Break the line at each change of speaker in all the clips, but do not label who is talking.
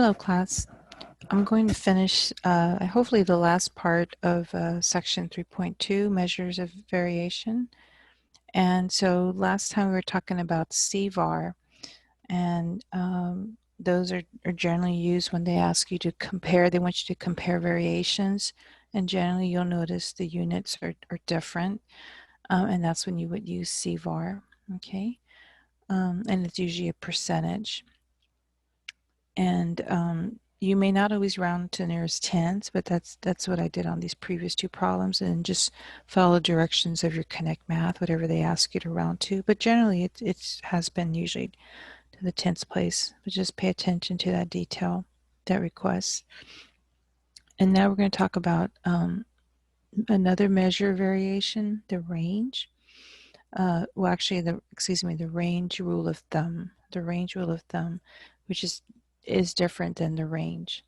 Hello, class. I'm going to finish hopefully the last part of section 3.2, measures of variation. And so last time we were talking about CVAR, and those are generally used when they ask you to compare, they want you to compare variations, and generally you'll notice the units are different, and that's when you would use CVAR, okay? And it's usually a percentage. And you may not always round to nearest tens, but that's what I did on these previous two problems, and just follow directions of your Connect Math, whatever they ask you to round to. But generally, it has been usually to the tenths place. But just pay attention to that detail, that request. And now we're going to talk about another measure of variation, the range. Well, actually, the range rule of thumb. The range rule of thumb, which is different than the range,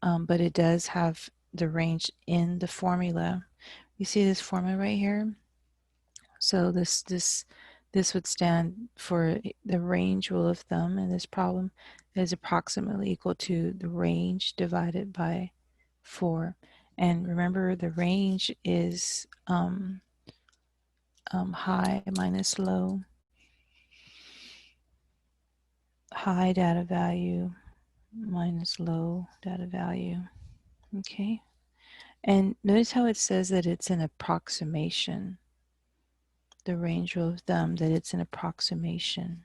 but it does have the range in the formula. You see this formula right here? So this would stand for the range rule of thumb in this problem is approximately equal to the range divided by 4. And remember, the range is high minus low, high data value minus low data value. Okay, and notice how it says that it's an approximation, the range rule of thumb, that it's an approximation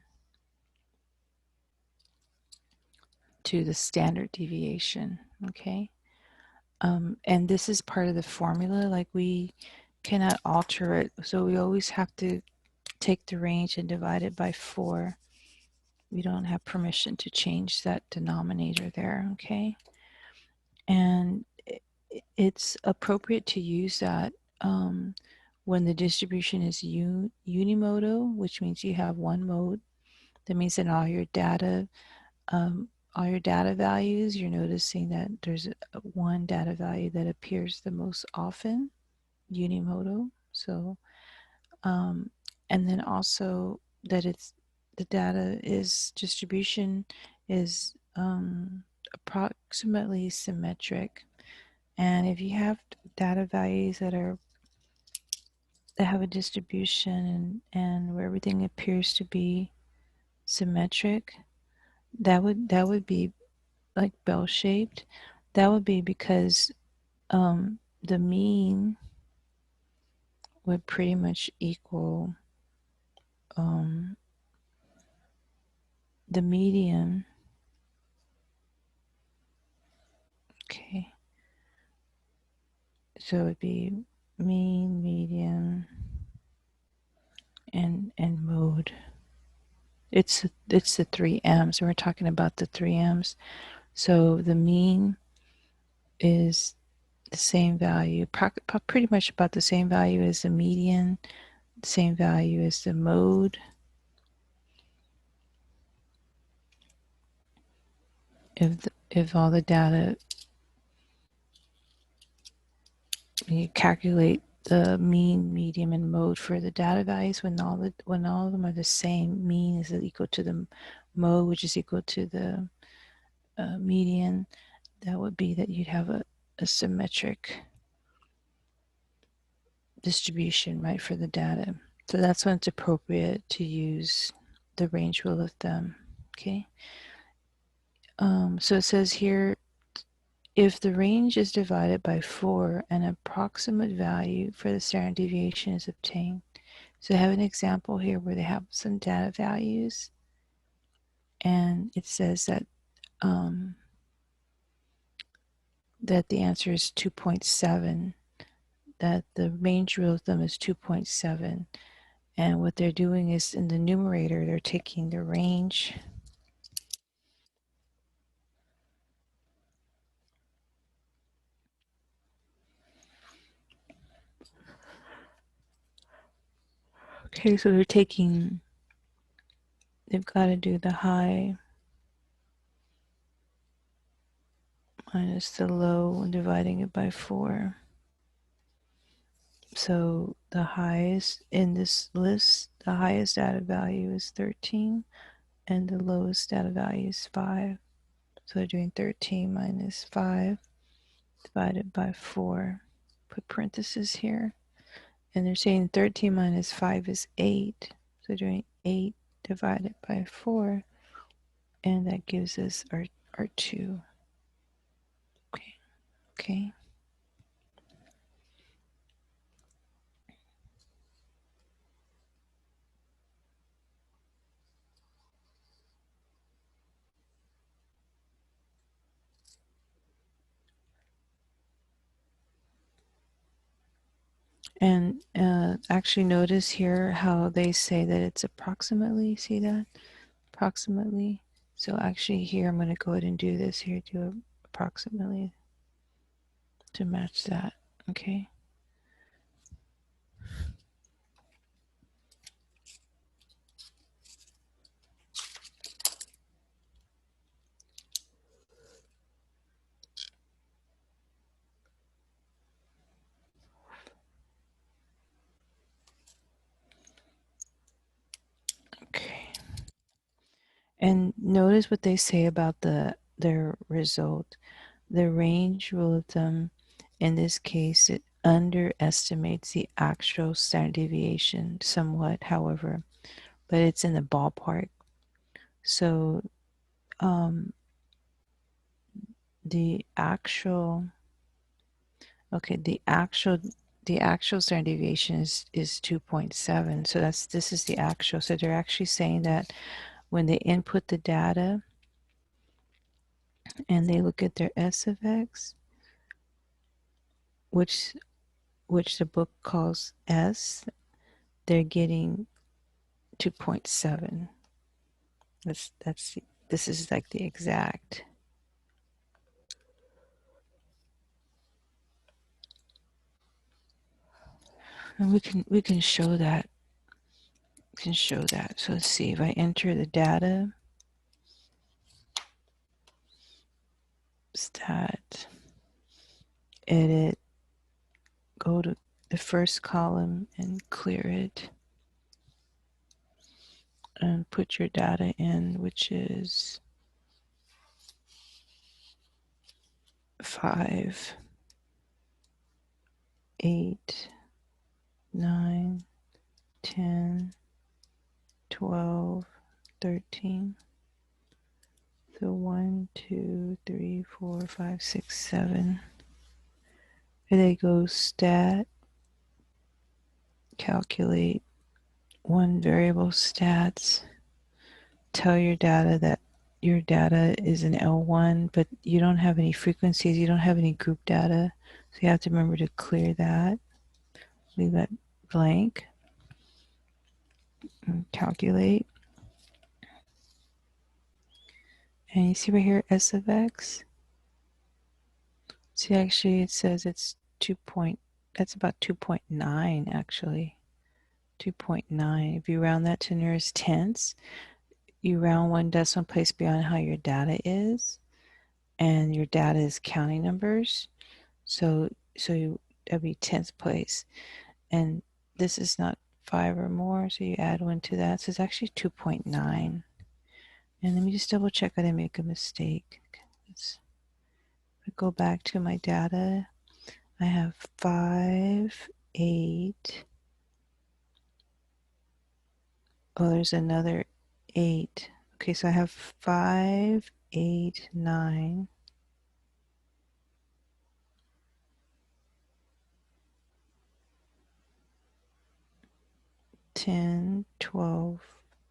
to the standard deviation. Okay, and this is part of the formula, like we cannot alter it, so we always have to take the range and divide it by 4. We don't have permission to change that denominator there. Okay, and it's appropriate to use that when the distribution is unimodal, which means you have one mode. That means that all your data values, you're noticing that there's one data value that appears the most often, unimodal. So, and then also that the data distribution is approximately symmetric. And if you have data values that have a distribution and where everything appears to be symmetric, that would be like bell-shaped. That would be because the mean would pretty much equal the median. Okay, so it would be mean, median, and mode. It's the 3 M's. We're talking about the 3 M's. So the mean is the same value, pretty much about the same value as the median, the same value as the mode. If all the data, you calculate the mean, median, and mode for the data values, when all of them are the same, mean is equal to the mode, which is equal to the median, that would be that you'd have a symmetric distribution, right, for the data. So that's when it's appropriate to use the range rule of thumb. Okay. So it says here, if the range is divided by 4, an approximate value for the standard deviation is obtained. So I have an example here where they have some data values, and it says that that the answer is 2.7, that the range rule of thumb is 2.7. And what they're doing is, in the numerator, they're taking the range Okay, so they've got to do the high minus the low and dividing it by 4. So the highest in this list, the highest data value is 13, and the lowest data value is 5. So they're doing 13 minus 5 divided by 4. Put parentheses here. And they're saying 13 minus 5 is 8. So they're doing 8 divided by 4. And that gives us our 2. Okay. Okay. And actually notice here how they say that it's approximately. See that? Approximately. So actually here I'm going to go ahead and do this here. Do approximately to match that. Okay. Okay. And notice what they say about their result. The range rule of thumb, in this case, it underestimates the actual standard deviation somewhat, however, but it's in the ballpark. So the actual standard deviation is 2.7. So this is the actual. So they're actually saying that when they input the data and they look at their S of X, which the book calls S, they're getting 2.7. This is like the exact. And we can show that. We can show that. So let's see if I enter the data, stat, edit, go to the first column and clear it, and put your data in, which is 5, 8, 9, 10, 12, 13. So 1, 2, 3, 4, 5, 6, 7. And they go stat, calculate, one variable stats, tell your data that your data is an L1, but you don't have any frequencies, you don't have any group data. So you have to remember to clear that. Leave that blank. And calculate. And you see right here, S of X. See, actually, it says it's 2 point, that's about 2.9 actually. 2.9. If you round that to nearest tenths, you round one decimal place beyond how your data is, and your data is counting numbers. So that'd be tenth place, and this is not 5 or more, so you add 1 to that. So it's actually 2.9. And let me just double check I didn't make a mistake. Let's go back to my data. I have 5, 8. Oh, there's another 8. Okay, so I have 5, 8, 9. 10, 12,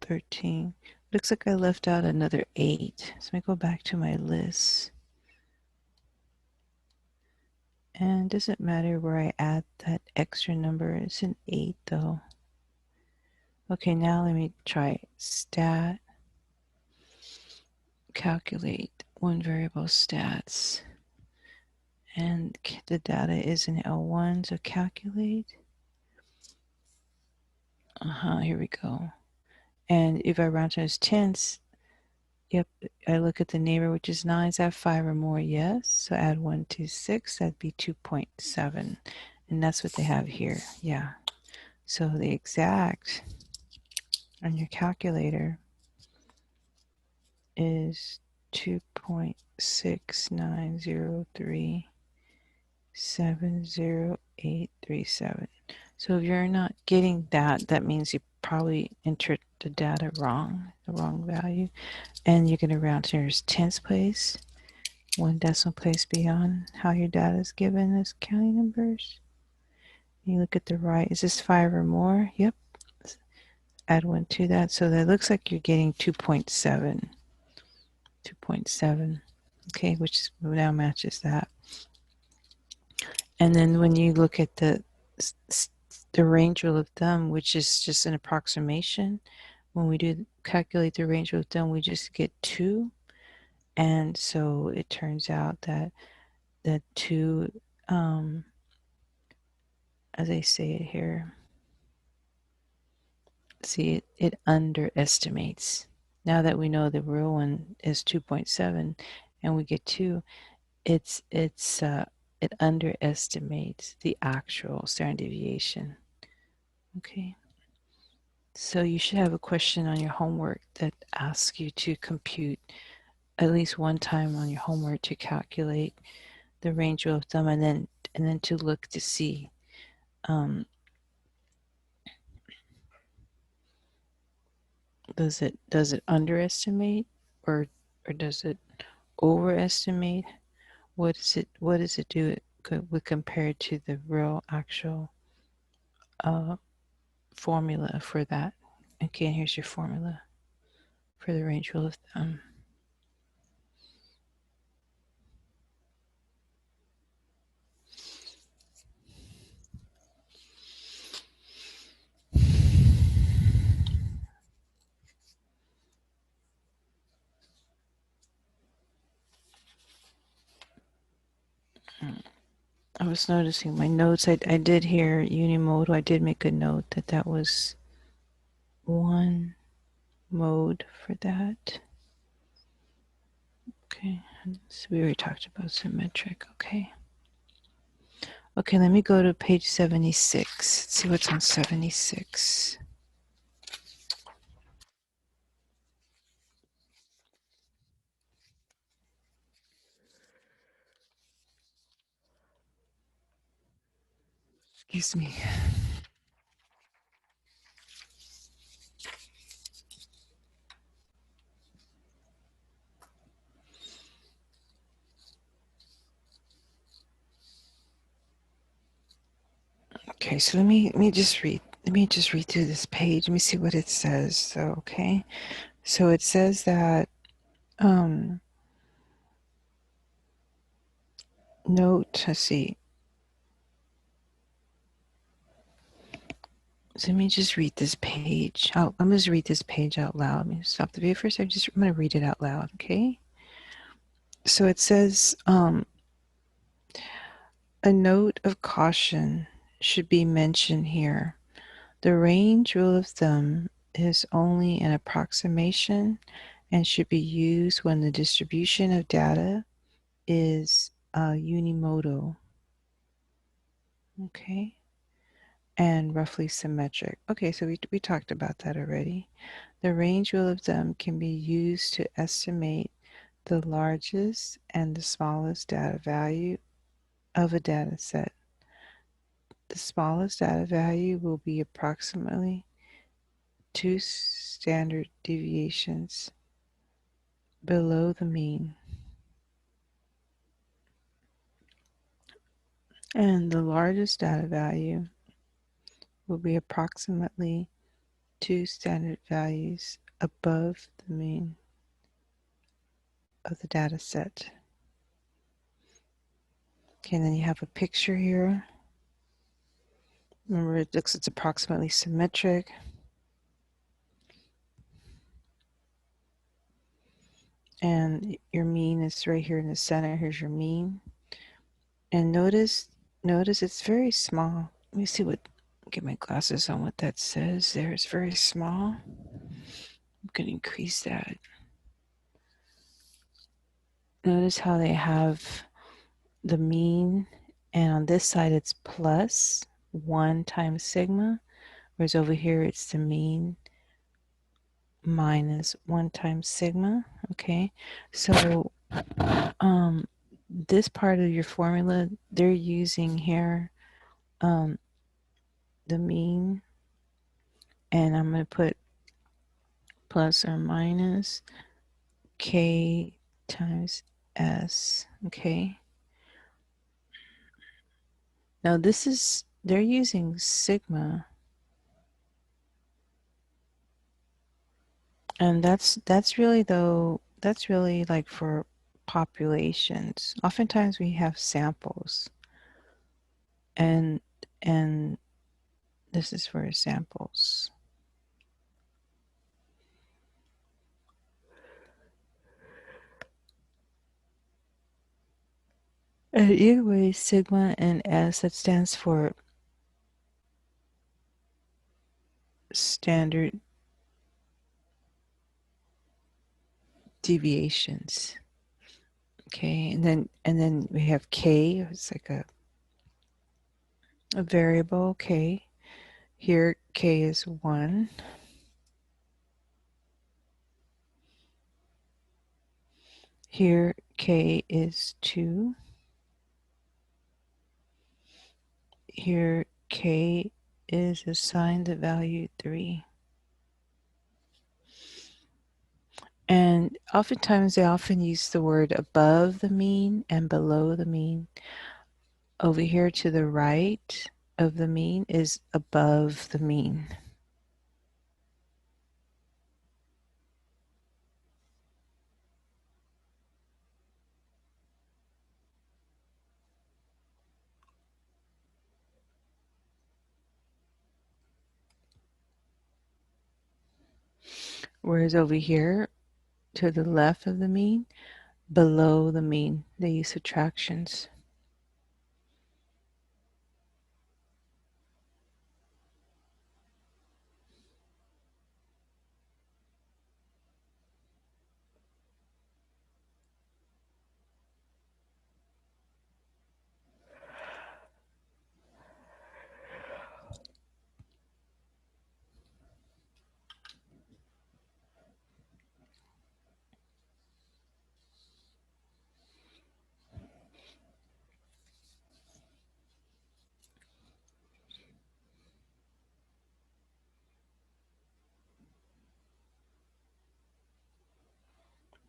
13. Looks like I left out another 8. So let me go back to my list. And it doesn't matter where I add that extra number. It's an 8 though. Okay, now let me try stat, calculate one variable stats. And the data is in L1, so calculate. Here we go. And if I round to as tenths, yep, I look at the neighbor, which is 9. Is that 5 or more? Yes. So add 1 to 6, that'd be 2.7. And that's what they have here. Yeah. So the exact on your calculator is 2.690370,837. So if you're not getting that, that means you probably entered the data wrong, the wrong value. And you're going to round to your tenths place, 1 decimal place beyond how your data is given as counting numbers. You look at the right, is this 5 or more? Yep. Add 1 to that. So that looks like you're getting 2.7. 2.7. Okay, which now matches that. And then when you look at the range rule of thumb, which is just an approximation, when we do calculate the range rule of thumb, we just get 2. And so it turns out that 2, as I say it here, see, it underestimates. Now that we know the real one is 2.7 and we get 2, it underestimates the actual standard deviation. Okay. So you should have a question on your homework that asks you to compute at least one time on your homework to calculate the range rule of thumb, and then to look to see does it underestimate or does it overestimate? What does it do with compared to the real actual formula for that? Okay, and here's your formula for the range rule of thumb. I was noticing my notes. I did hear unimodal. I did make a note that was one mode for that. Okay, so we already talked about symmetric. Okay. Okay, let me go to page 76. Let's see what's on 76. Excuse me. Okay, so let me just read through this page. Let me see what it says. So okay, so it says that note. Let's see. So let me just read this page. I'm going to read this page out loud. Let me stop the video for a second. I'm going to read it out loud. Okay. So it says a note of caution should be mentioned here. The range rule of thumb is only an approximation and should be used when the distribution of data is unimodal, okay, and roughly symmetric. Okay, so we talked about that already. The range rule of thumb can be used to estimate the largest and the smallest data value of a data set. The smallest data value will be approximately 2 standard deviations below the mean, and the largest data value will be approximately 2 standard values above the mean of the data set. Okay, and then you have a picture here. Remember, it's approximately symmetric. And your mean is right here in the center. Here's your mean. And notice it's very small. Let me see get my glasses on what that says there. It's very small. I'm going to increase that. Notice how they have the mean, and on this side it's plus 1 times sigma, whereas over here it's the mean minus 1 times sigma. Okay, so this part of your formula, they're using here the mean, and I'm going to put plus or minus k times s. Okay, now this is, they're using sigma, and that's really, though, that's really like for populations. Oftentimes we have samples, and and this is for samples. And either way, sigma and s, that stands for standard deviations. Okay, and then we have k. It's like a variable k. Here k is 1. Here k is 2. Here k is assigned the value 3. And oftentimes they often use the word above the mean and below the mean. Over here to the right of the mean is above the mean. Whereas over here to the left of the mean, below the mean, they use subtractions.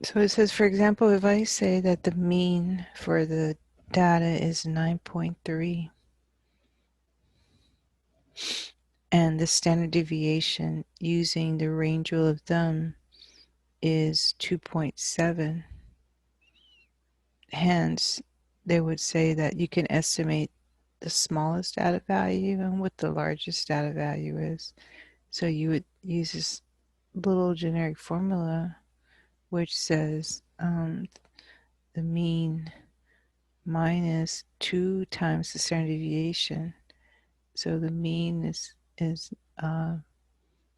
So it says, for example, if I say that the mean for the data is 9.3 and the standard deviation using the range rule of thumb is 2.7, hence they would say that you can estimate the smallest data value and what the largest data value is. So you would use this little generic formula which says the mean minus 2 times the standard deviation. So the mean is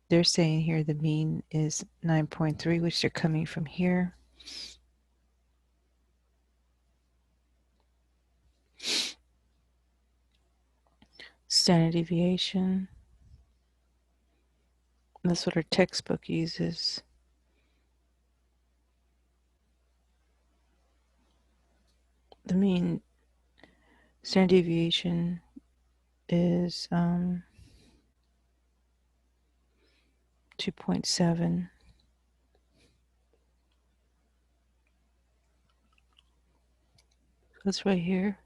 they're saying here the mean is 9.3, which they're coming from here. Standard deviation. That's what our textbook uses. The mean standard deviation is 2.7. That's right here.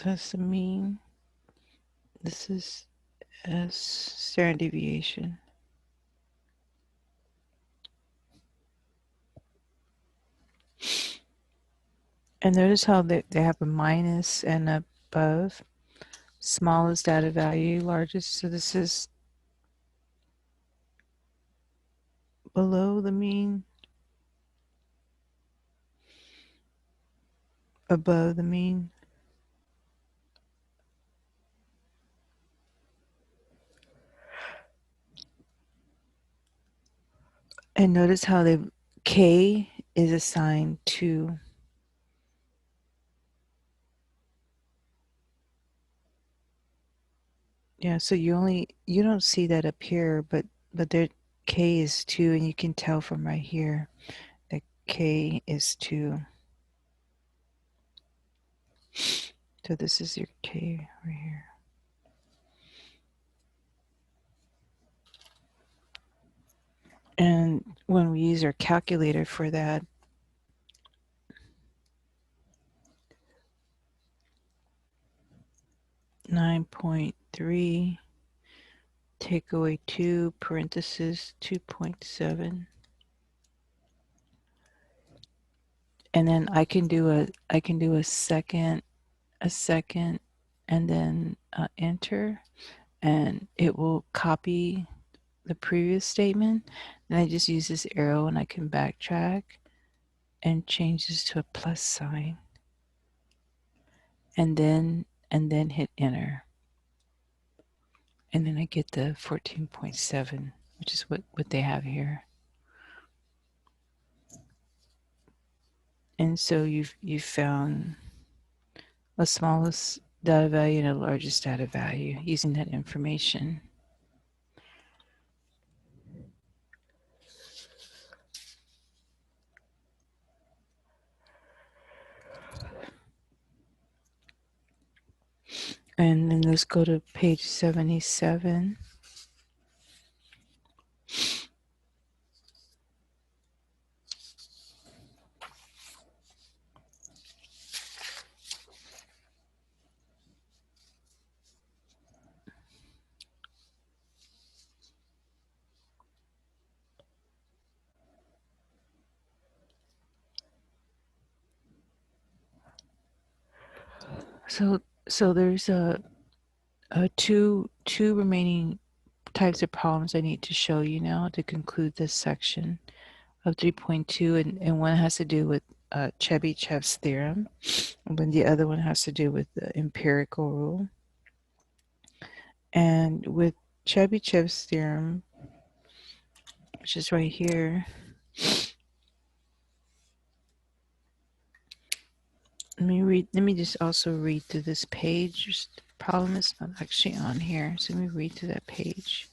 That's the mean. This is S standard deviation. And notice how they have a minus and above. Smallest data value, largest. So this is below the mean, above the mean. And notice how K is assigned to Yeah, so you don't see that up here, but there K is 2, and you can tell from right here that K is 2. So this is your K right here. And when we use our calculator for that, (9.3) take away 2 parentheses 2.7, and then I can do a second, and then enter, and it will copy the previous statement. And I just use this arrow and I can backtrack and change this to a plus sign, and then hit enter, and then I get the 14.7, which is what they have here. And so you've found a smallest data value and a largest data value using that information. And then let's go to page 77. So there's two remaining types of problems I need to show you now to conclude this section of 3.2, and one has to do with Chebyshev's theorem, and the other one has to do with the empirical rule. And with Chebyshev's theorem, which is right here, let me just also read through this page. The problem is not actually on here, so let me read through that page.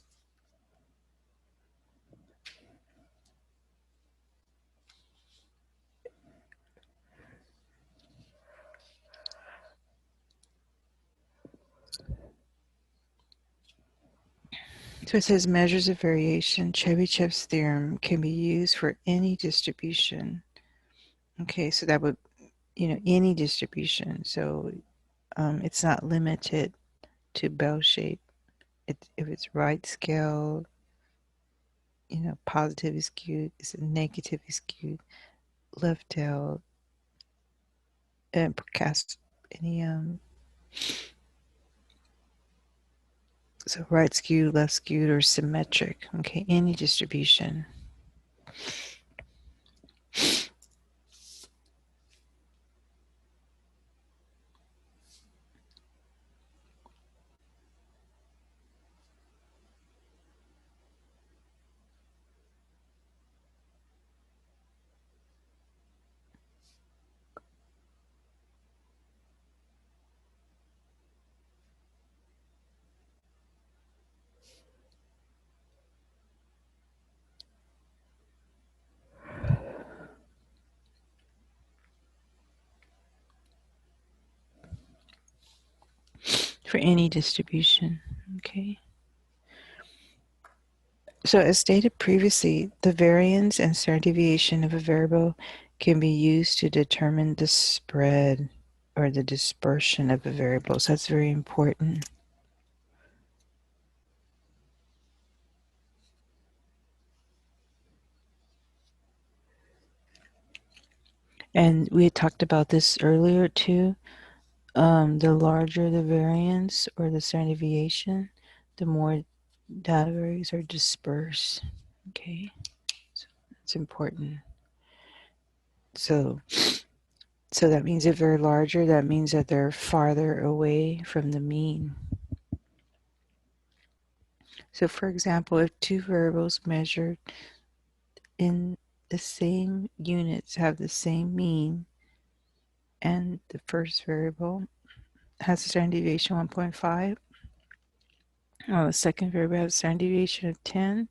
So it says measures of variation. Chebyshev's theorem can be used for any distribution. Okay, so that would, any distribution. So it's not limited to bell shape. If it's right scale, positively skewed, it's negatively skewed, left tail, and cast any so right skewed, left skewed, or symmetric. Okay, any distribution. For any distribution. Okay. So as stated previously, the variance and standard deviation of a variable can be used to determine the spread or the dispersion of a variable. So that's very important. And we had talked about this earlier too. The larger the variance or the standard deviation, the more data values are dispersed. Okay, so it's important. So that means if they're larger, that means that they're farther away from the mean. So for example, if two variables measured in the same units have the same mean, and the first variable has a standard deviation 1.5, The second variable has a standard deviation of 10,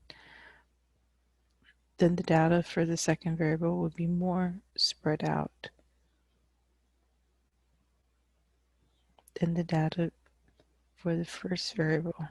then the data for the second variable would be more spread out than the data for the first variable.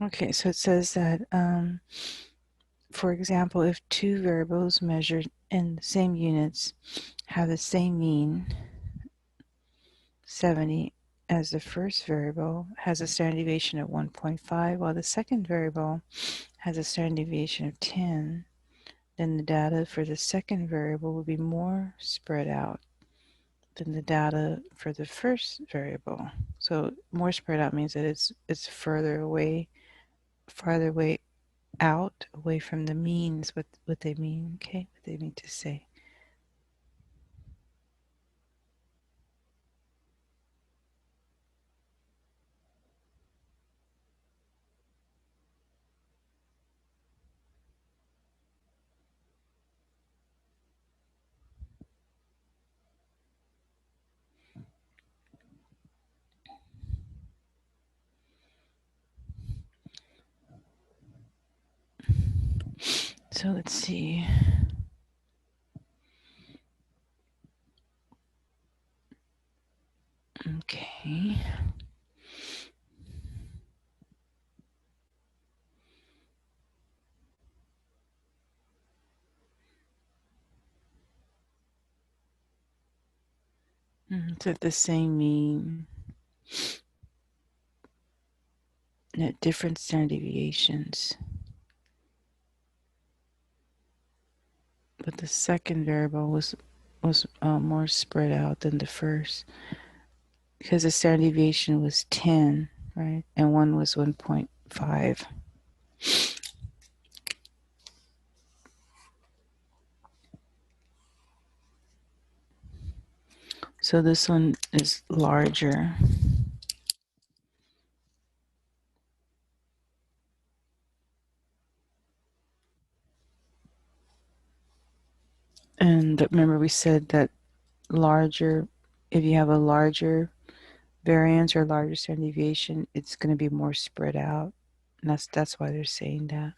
Okay, so it says that, for example, if two variables measured in the same units have the same mean, 70, as the first variable has a standard deviation of 1.5, while the second variable has a standard deviation of 10, then the data for the second variable will be more spread out than the data for the first variable. So more spread out means that it's farther away out, away from the means, what they mean, okay, what they mean to say. So let's see. Okay. So the same mean at different standard deviations. But the second variable was more spread out than the first, because the standard deviation was 10, right? And one was 1.5. So this one is larger. And remember we said that larger, if you have a larger variance or larger standard deviation, it's going to be more spread out. And that's why they're saying that.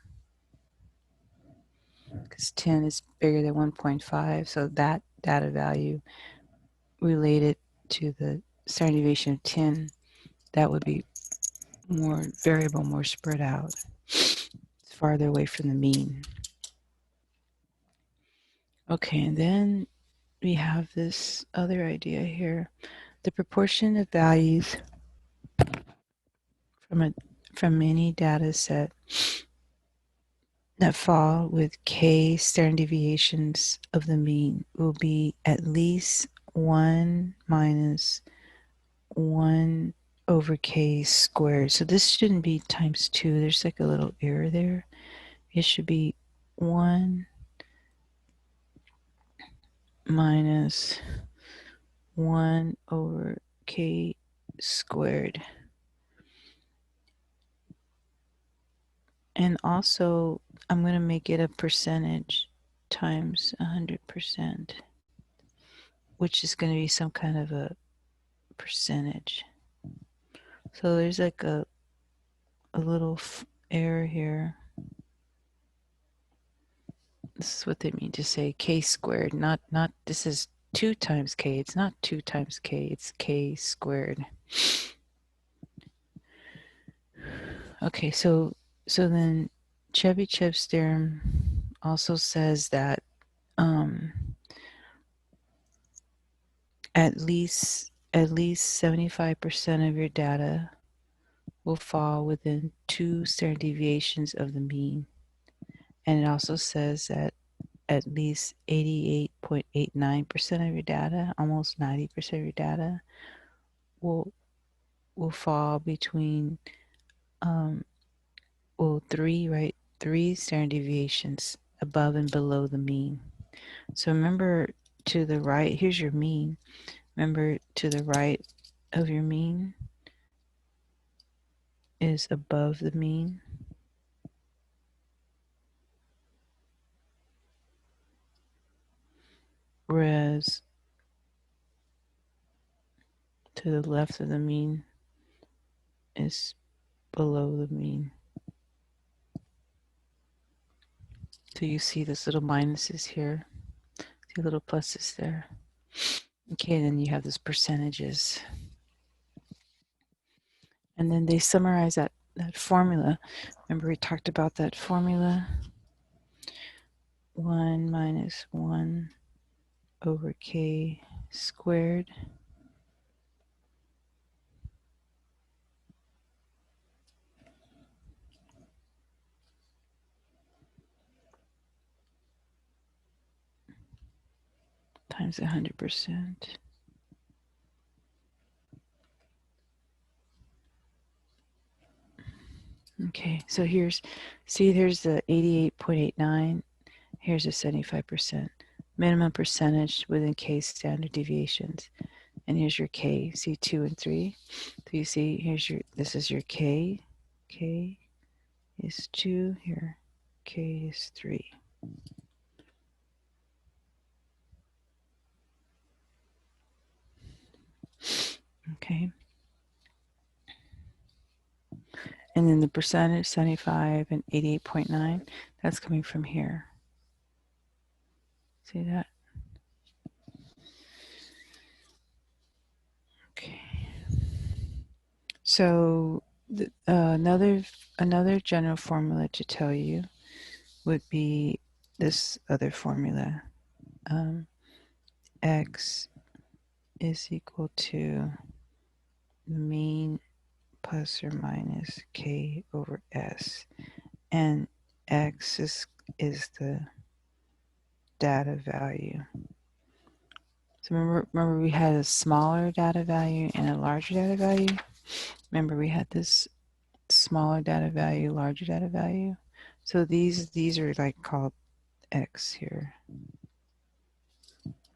Because 10 is bigger than 1.5, so that data value related to the standard deviation of 10, that would be more variable, more spread out. It's farther away from the mean. Okay, and then we have this other idea here. The proportion of values from any data set that fall with k standard deviations of the mean will be at least 1 minus 1 over k squared. So this shouldn't be times 2. There's like a little error there. It should be 1 minus 1 over k squared. And also, I'm going to make it a percentage times 100%, which is going to be some kind of a percentage. So there's like a little error here. This is what they mean to say k squared, not this is 2 times k. It's not 2 times k, it's k squared. Okay, so then Chebyshev's theorem also says that at least 75% of your data will fall within 2 standard deviations of the mean. And it also says that at least 88.89% of your data, almost 90% of your data will fall between three standard deviations above and below the mean. So remember, to the right, here's your mean. Remember, to the right of your mean is above the mean. Whereas to the left of the mean is below the mean. So you see those little minuses here, see little pluses there. Okay, then you have those percentages. And then they summarize that formula. Remember we talked about that formula? 1 minus 1 over k squared times 100%. Okay, so here's the 88.89. Here's the 75%. Minimum percentage within k standard deviations. And here's your k, see 2 and 3. So you see, this is your k. K is 2 here. K is 3. Okay. And then the percentage, 75 and 88.9, that's coming from here. See that? Okay. So another general formula to tell you would be this other formula. X is equal to the mean plus or minus k over s, and x is the data value. So remember we had a smaller data value and a larger data value. Remember we had this smaller data value, larger data value. So these are like called x here.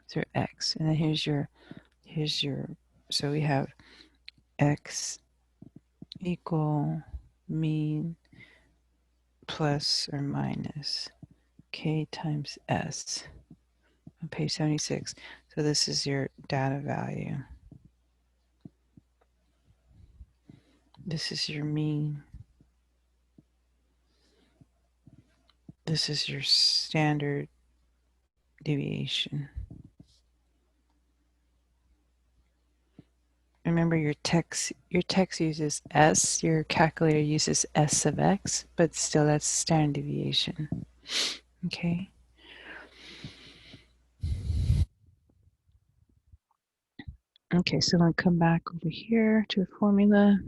So x, and then here's your so we have x equal mean plus or minus k times s on page 76. So this is your data value. This is your mean. This is your standard deviation. Remember your text uses s, your calculator uses s of x, but still that's standard deviation. Okay. Okay, so I'm going to come back over here to the formula.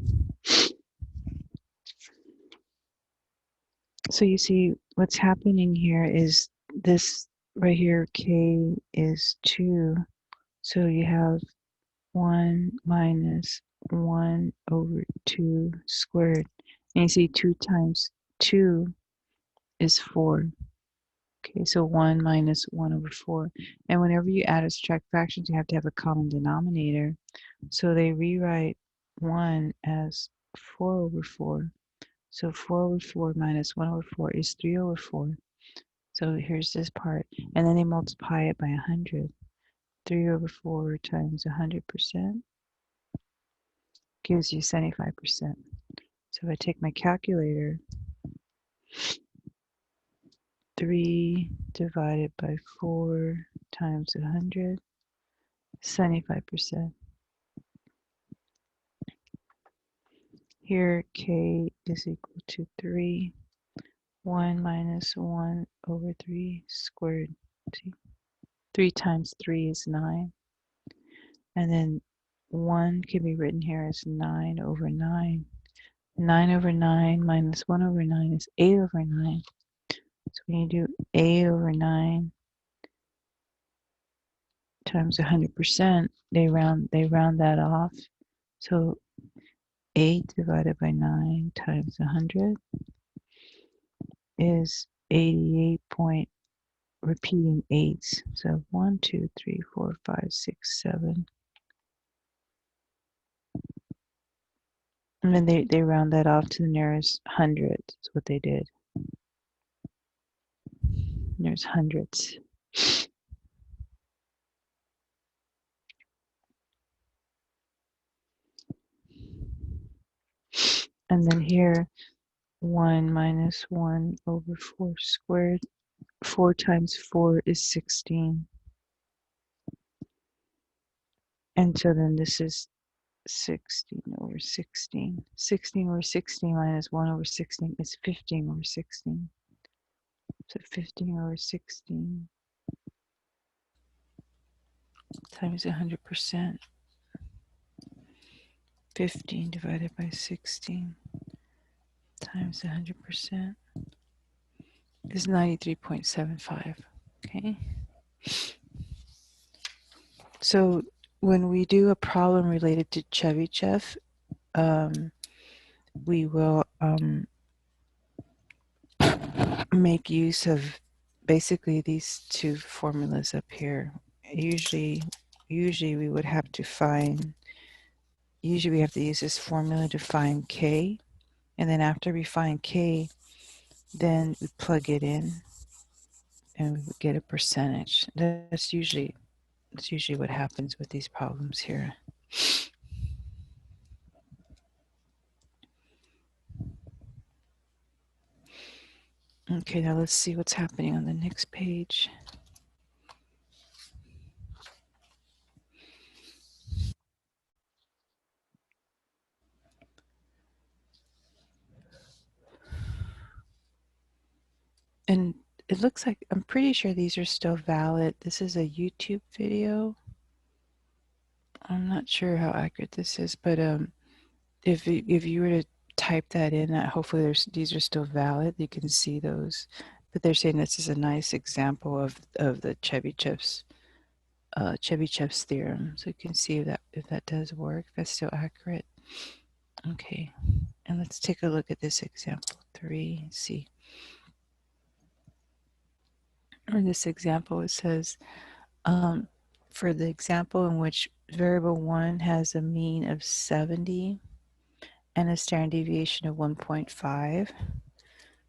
So you see what's happening here is this right here, k is 2. So you have 1 minus 1 over 2 squared. And you see 2 times 2 is 4. Okay, so 1 minus 1 over 4. And whenever you add or subtract fractions, you have to have a common denominator. So they rewrite 1 as 4 over 4. So 4 over 4 minus 1 over 4 is 3 over 4. So here's this part. And then they multiply it by 100. 3 over 4 times 100% gives you 75%. So if I take my calculator, 3 divided by 4 times 100, 75%. Here, k is equal to 3. 1 minus 1 over 3 squared. See? 3 times 3 is 9. And then 1 can be written here as 9 over 9. 9 over 9 minus 1 over 9 is 8 over 9. So when you do A over 9 times 100%, they round that off. So 8 divided by 9 times 100 is 88 point repeating 8s. So 1, 2, 3, 4, 5, 6, 7. And then they round that off to the nearest hundred. That's what they did. There's hundreds. And then here, 1 minus 1 over 4 squared. 4 times 4 is 16. And so then this is 16 over 16. 16 over 16 minus 1 over 16 is 15 over 16. So 15 over 16 times 100%. 15 divided by 16 times 100% is 93.75. Okay. So when we do a problem related to Chebyshev, we will make use of basically these two formulas up here. Usually we would have to find, usually we have to use this formula to find K, and then after we find K, then we plug it in and we would get a percentage. That's usually what happens with these problems here. Okay, now let's see what's happening on the next page. And it looks like, I'm pretty sure these are still valid. This is a YouTube video. I'm not sure how accurate this is, but if you were to type that in, hopefully these are still valid. You can see those. But they're saying this is a nice example of the Chebyshev's theorem. So you can see if that does work, if that's still accurate. Okay, and let's take a look at this example 3. See. In this example, it says, for the example in which variable 1 has a mean of 70 and a standard deviation of 1.5.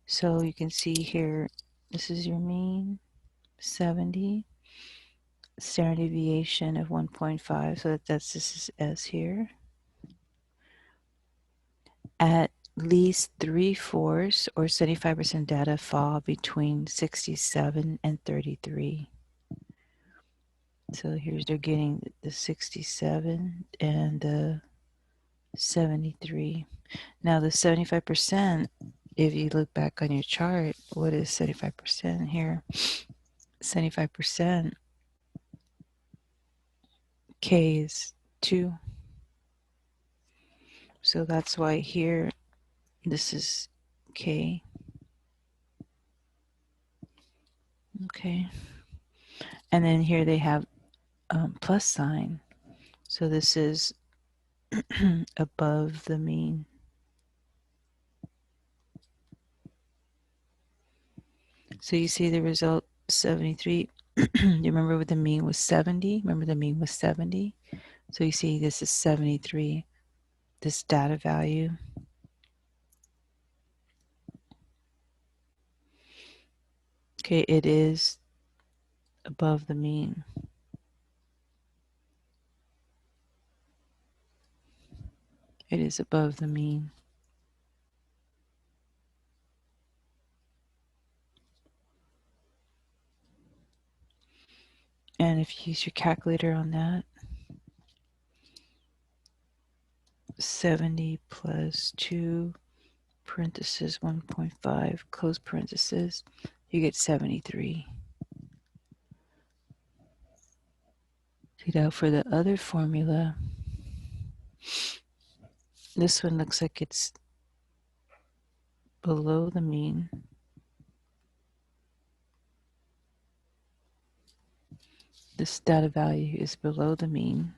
So you can see here, this is your mean, 70, standard deviation of 1.5. So this is S here. At least 3/4 or 75% data fall between 67 and 33. So here's they're getting the 67 and the 73. Now the 75%, if you look back on your chart, what is 75% here? 75%, K is 2. So that's why here, this is K. Okay. And then here they have plus sign. So this is above the mean. So you see the result 73. You remember what the mean was 70? Remember the mean was 70? So you see this is 73, this data value. Okay, it is above the mean. It is above the mean. And if you use your calculator on that, 70 plus 2 parenthesis 1.5 close parenthesis, you get 73. See, now for the other formula, this one looks like it's below the mean. This data value is below the mean.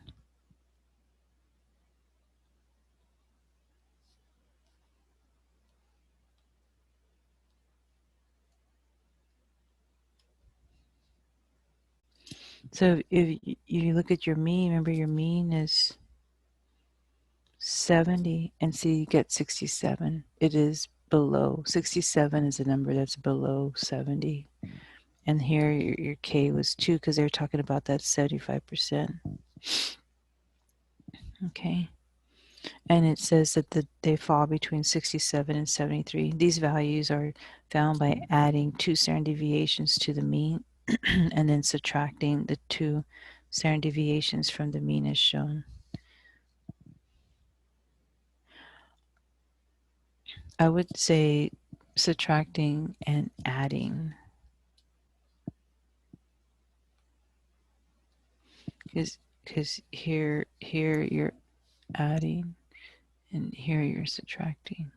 So if you look at your mean, remember your mean is 70, and see you get 67. It is below. 67 is a number that's below 70. And here your K was 2 because they're talking about that 75%. Okay. And it says that they fall between 67 and 73. These values are found by adding 2 standard deviations to the mean and then subtracting the 2 standard deviations from the mean as shown. I would say subtracting and adding, because here you're adding and here you're subtracting.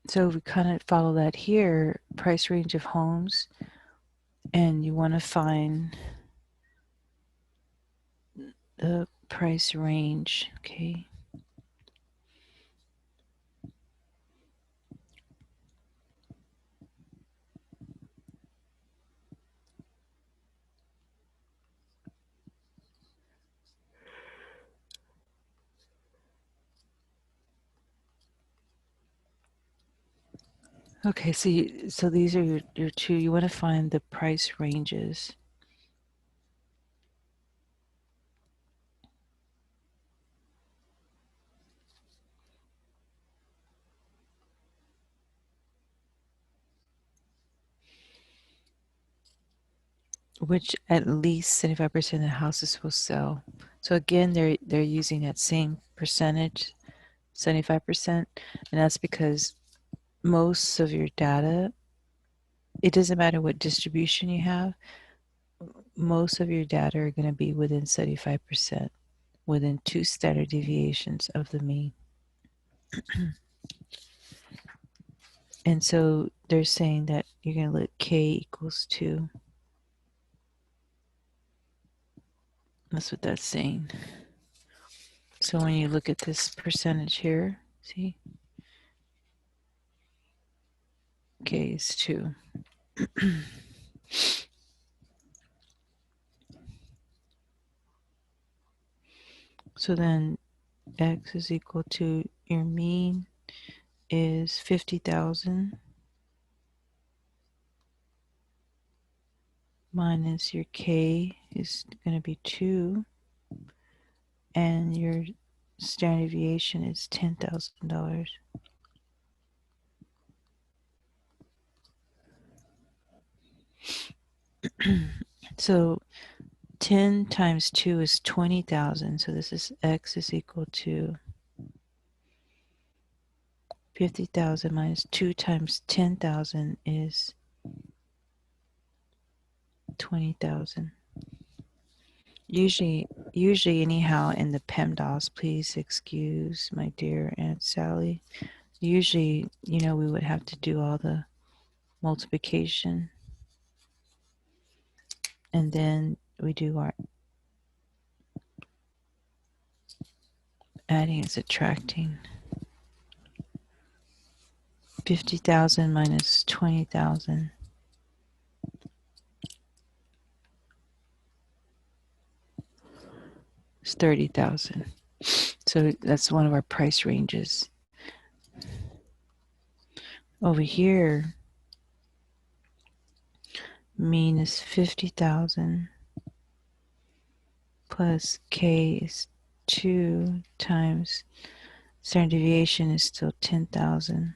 So we kind of follow that here, price range of homes, and you want to find the price range, okay? Okay, so these are your two. You want to find the price ranges. Which at least 75% of the houses will sell. So again, they're using that same percentage, 75%, and that's because most of your data, it doesn't matter what distribution you have, most of your data are going to be within 75%, within 2 standard deviations of the mean. And so they're saying that you're going to let K equals 2. That's what that's saying. So when you look at this percentage here, see, K is 2. So then X is equal to your mean is 50,000 minus your K is going to be 2, and your standard deviation is $10,000. So 10 times 2 is 20,000. So this is X is equal to 50,000 minus 2 times 10,000 is 20,000. Usually anyhow in the PEMDAS, please excuse my dear Aunt Sally. Usually, we would have to do all the multiplication, and then we do our adding and subtracting. 50,000 minus 20,000. It's 30,000. So that's one of our price ranges. Over here, mean is 50,000 plus K is 2 times standard deviation is still 10,000.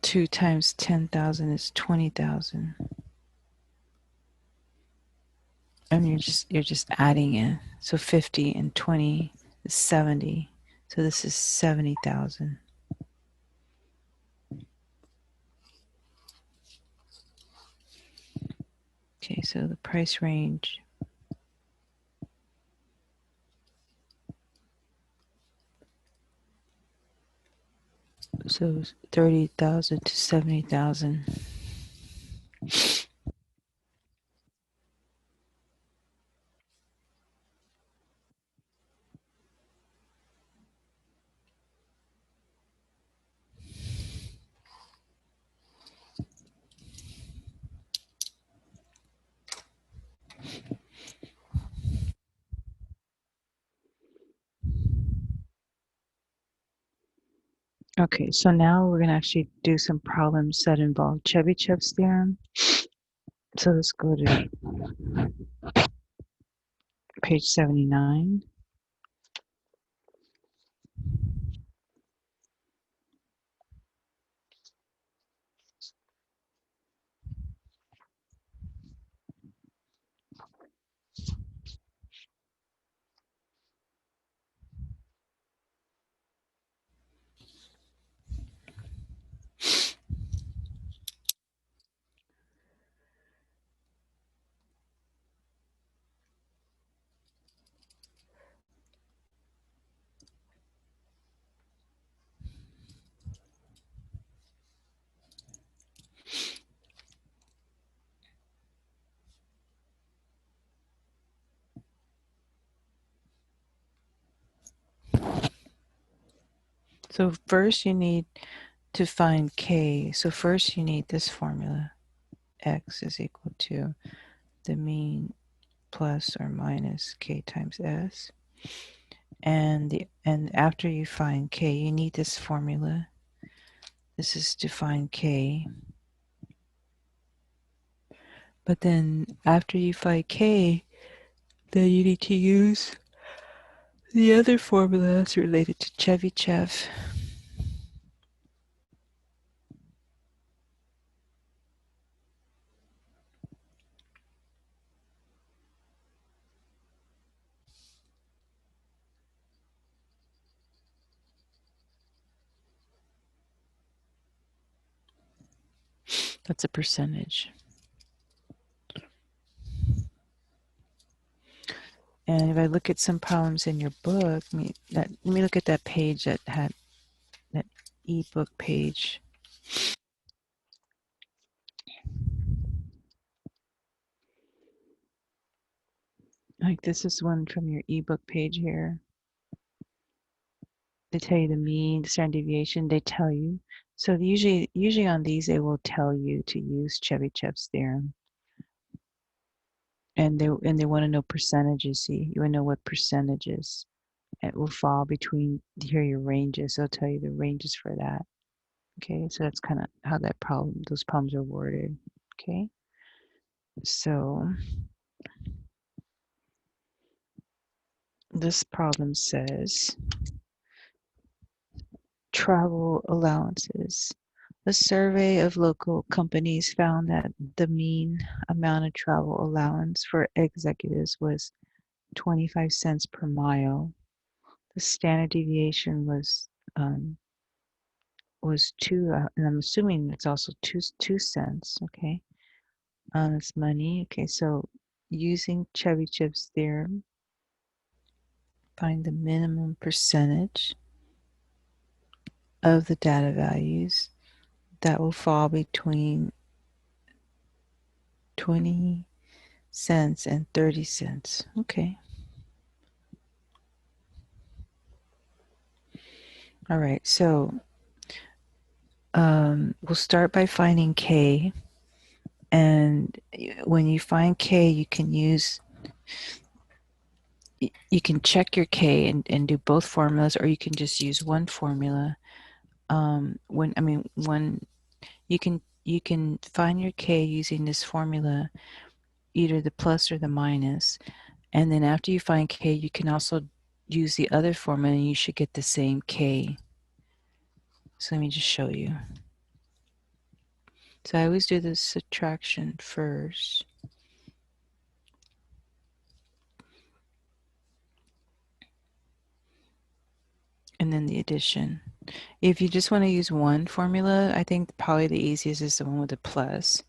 Two times 10,000 is 20,000. And you're just adding it. So 50 and 20 is 70. So this is 70,000. Okay, so the price range. So 30,000 to 70,000. Okay, so now we're going to actually do some problems that involve Chebyshev's theorem. So let's go to page 79. So first you need to find K. So first you need this formula. X is equal to the mean plus or minus K times S. And after you find K, you need this formula. This is to find K. But then after you find K, then you need to use the other formulas related to Chebyshev. That's a percentage. And if I look at some problems in your book, let me look at that page that had that ebook page. Like this is one from your ebook page here. They tell you the mean, the standard deviation, they tell you. So usually on these, they will tell you to use Chebyshev's theorem. And they want to know percentages. See, you want to know what percentages it will fall between. Here are your ranges. They'll tell you the ranges for that. Okay, so that's kind of how those problems are worded. Okay, so this problem says travel allowances. A survey of local companies found that the mean amount of travel allowance for executives was 25 cents per mile. The standard deviation was two, and I'm assuming it's also 2 cents. Okay, it's money. Okay, so using Chebyshev's theorem, find the minimum percentage of the data values that will fall between 20 cents and 30 cents. Okay. All right, so we'll start by finding K. And when you find K, you can check your K and do both formulas, or you can just use one formula. You can find your K using this formula, either the plus or the minus. And then after you find K, you can also use the other formula and you should get the same K. So let me just show you. So I always do the subtraction first. And then the addition. If you just want to use one formula, I think probably the easiest is the one with the plus.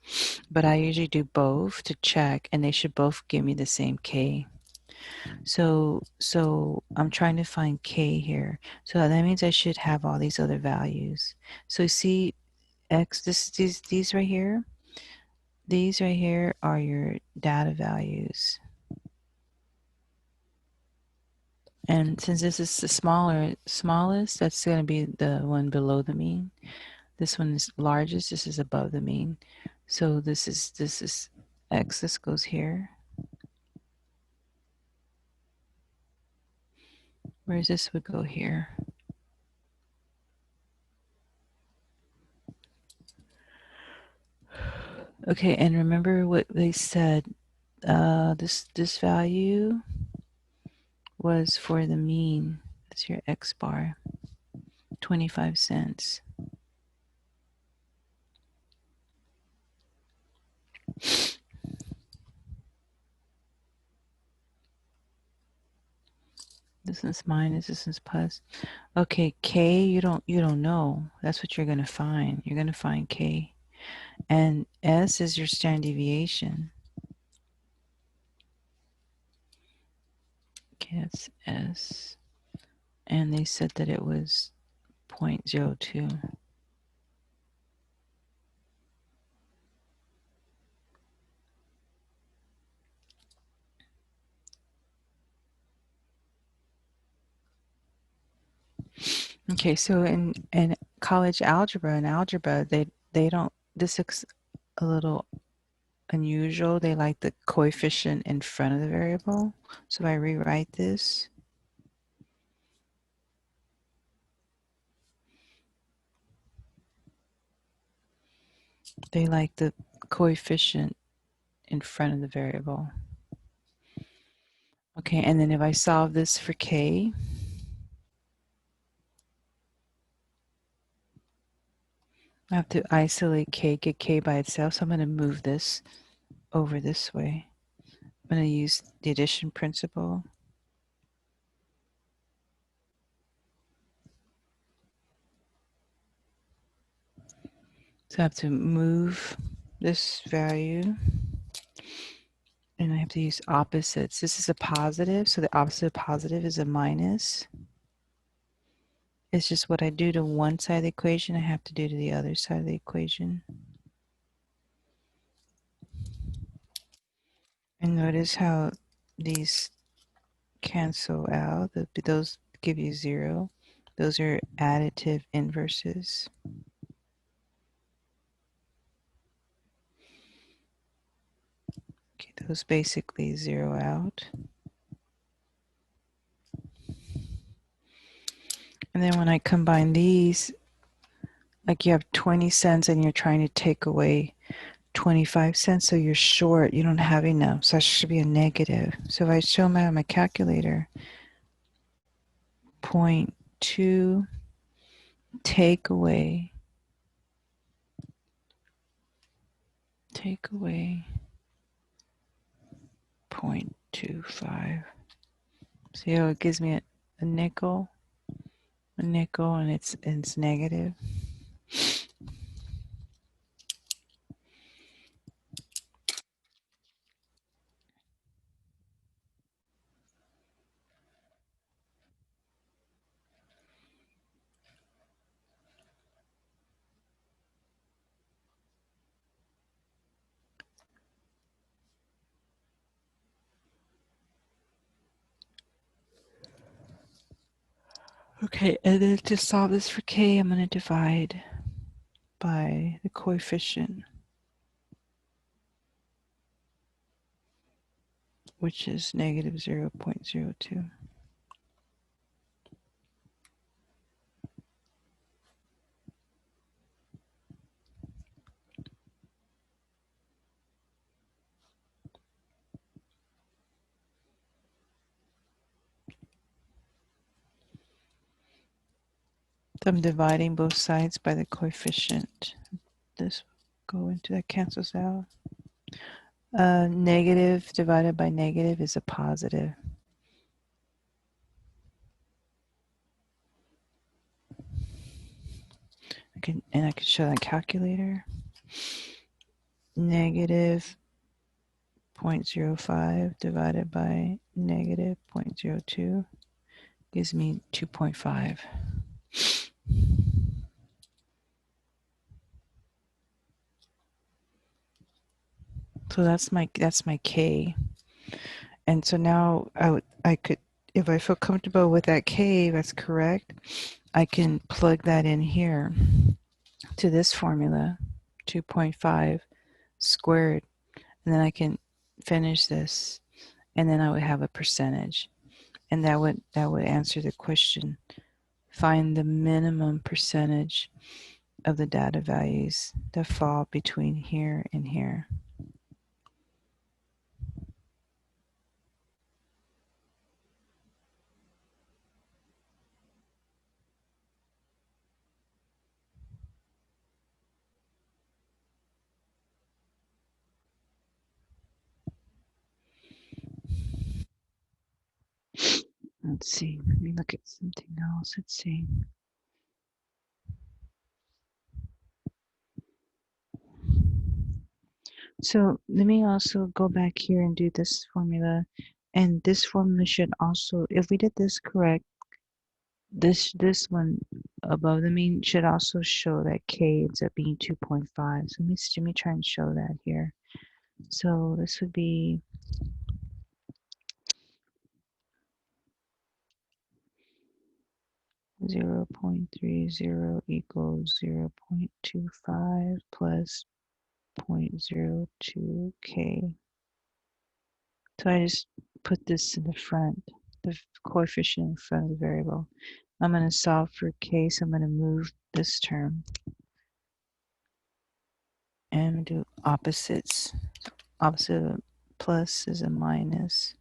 But I usually do both to check, and they should both give me the same K. So I'm trying to find K here. So that means I should have all these other values. So see X, these right here, these right here are your data values. And since this is the smallest, that's going to be the one below the mean. This one is largest, this is above the mean. So this is X, this goes here. Whereas this would go here. Okay, and remember what they said. This value was for the mean. That's your X bar, 25 cents. This is minus, this is plus. Okay, K, you don't know. That's what you're gonna find. You're gonna find K. And S is your standard deviation. Okay, that's S. And they said that it was 0.02. Okay, so in college algebra and algebra, they don't, this looks a little unusual. They like the coefficient in front of the variable. So if I rewrite this, they like the coefficient in front of the variable. Okay, and then if I solve this for K, I have to isolate K, get K by itself. So I'm going to move this over this way. I'm going to use the addition principle. So I have to move this value, and I have to use opposites. This is a positive, so the opposite of positive is a minus. It's just what I do to one side of the equation, I have to do to the other side of the equation. And notice how these cancel out. Those give you 0. Those are additive inverses. Okay, those basically 0 out. And then when I combine these, like you have 20 cents and you're trying to take away 25 cents, so you're short, you don't have enough, so that should be a negative. So if I show them out on my calculator, 0.2 take away 0.25. See how it gives me a nickel, and it's negative. Okay, and then to solve this for K, I'm going to divide by the coefficient, which is negative 0.02. So I'm dividing both sides by the coefficient. This go into that cancels out. Negative divided by negative is a positive. I can show that calculator. Negative 0.05 divided by negative 0.02 gives me 2.5. So that's my K. And so now I could, if I feel comfortable with that K, that's correct, I can plug that in here to this formula, 2.5 squared, and then I can finish this, and then I would have a percentage, and that would answer the question. Find the minimum percentage of the data values that fall between here and here. Let's see, let me look at something else. Let's see. So let me also go back here and do this formula. And this formula should also, if we did this correct, this one above the mean should also show that K ends up being 2.5. So let me try and show that here. So this would be zero 0.30 equals 0.25 plus 0.02 K. So I just put this in the front, the coefficient in front of the variable. I'm going to solve for K, so I'm going to move this term and do opposites. Opposite of plus is a minus.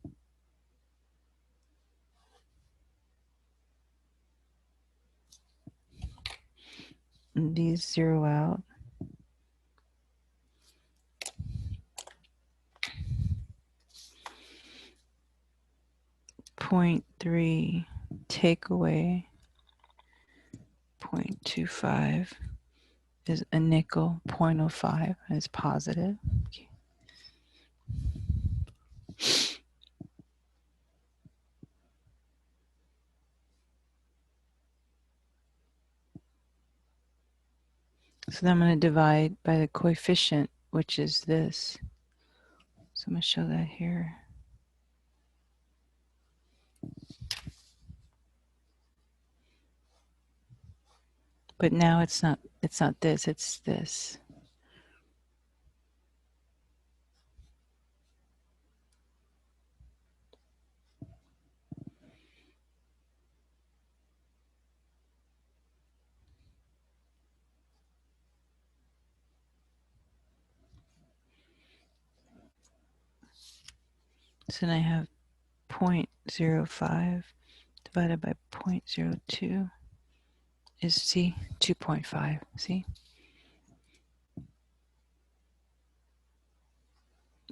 And these zero out. 0.3 take away 0.25 is a nickel. 0.05 is positive. Okay. So then I'm going to divide by the coefficient, which is this. So I'm going to show that here. But now it's not this, it's this. So then I have 0.05 divided by 0.02 is, see, 2.5, see?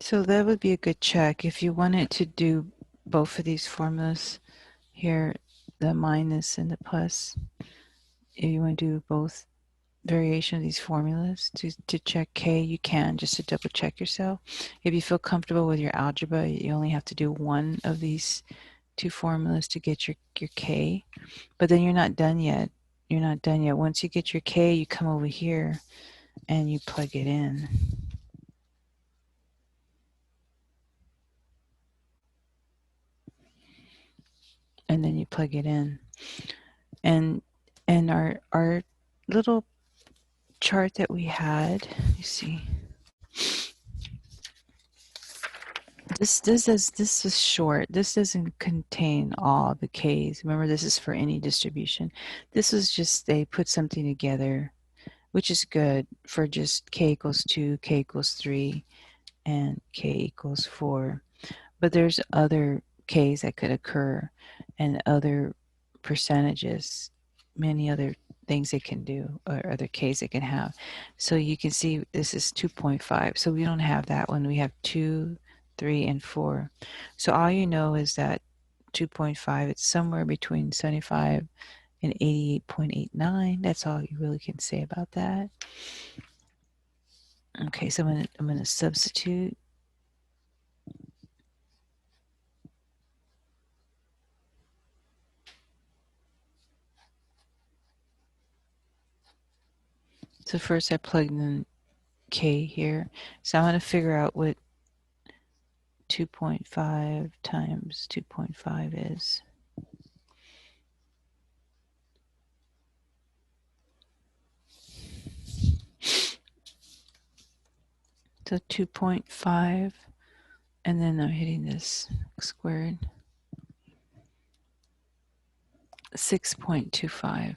So that would be a good check. If you wanted to do both of these formulas here, the minus and the plus, if you want to do both variation of these formulas to check K, you can, just to double check yourself. If you feel comfortable with your algebra, you only have to do one of these two formulas to get your K, but then you're not done yet. You're not done yet. Once you get your K, you come over here and you plug it in. And then you plug it in. And our little chart that we had, you see, this is short. This doesn't contain all the K's. Remember, this is for any distribution. This is just, they put something together, which is good for just K equals 2, K equals 3, and K equals 4. But there's other K's that could occur and other percentages, many other things it can do, or other K's it can have. So you can see this is 2.5. So we don't have that one. We have 2, 3, and 4. So all you know is that 2.5, it's somewhere between 75 and 88.89. That's all you really can say about that. Okay, so I'm gonna substitute. So first I plugged in K here. So I'm going to figure out what 2.5 times 2.5 is. So 2.5, and then I'm hitting this squared. 6.25.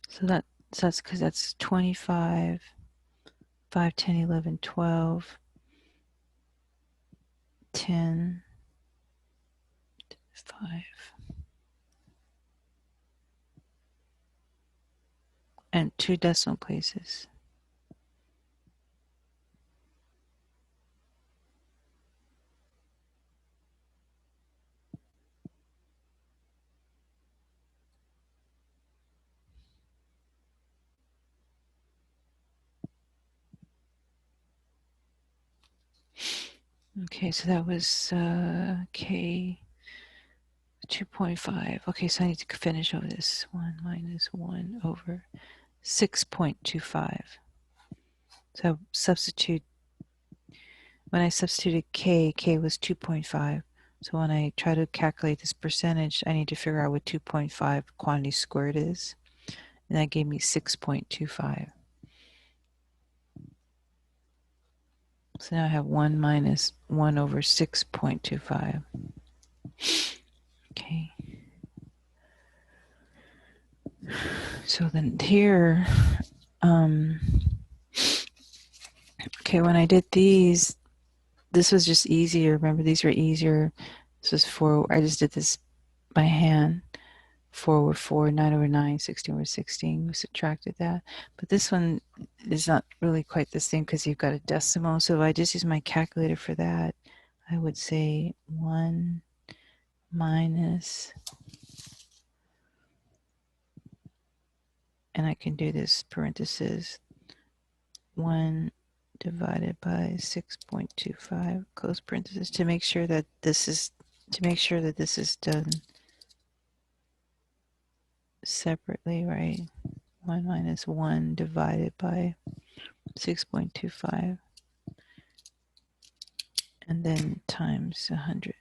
So that's because that's 25, 5, 10, 11, 12, 10, 5. And 2 decimal places. Okay, so that was K 2.5. Okay, so I need to finish over this. 1 minus 1 over 6.25. So substitute, when I substituted K, K was 2.5. So when I try to calculate this percentage, I need to figure out what 2.5 quantity squared is. And that gave me 6.25. So now I have 1 minus 1 over 6.25. Okay. So then here, okay, when I did these, this was just easier. Remember, these were easier. This was 4. I just did this by hand. 4 over 4, 9 over 9, 16 over 16. We subtracted that. But this one is not really quite the same because you've got a decimal. So if I just use my calculator for that, I would say 1 minus, and I can do this parenthesis, 1 divided by 6.25, close parenthesis, to make sure that this is done separately, right? 1 minus 1 divided by 6.25, and then times 100.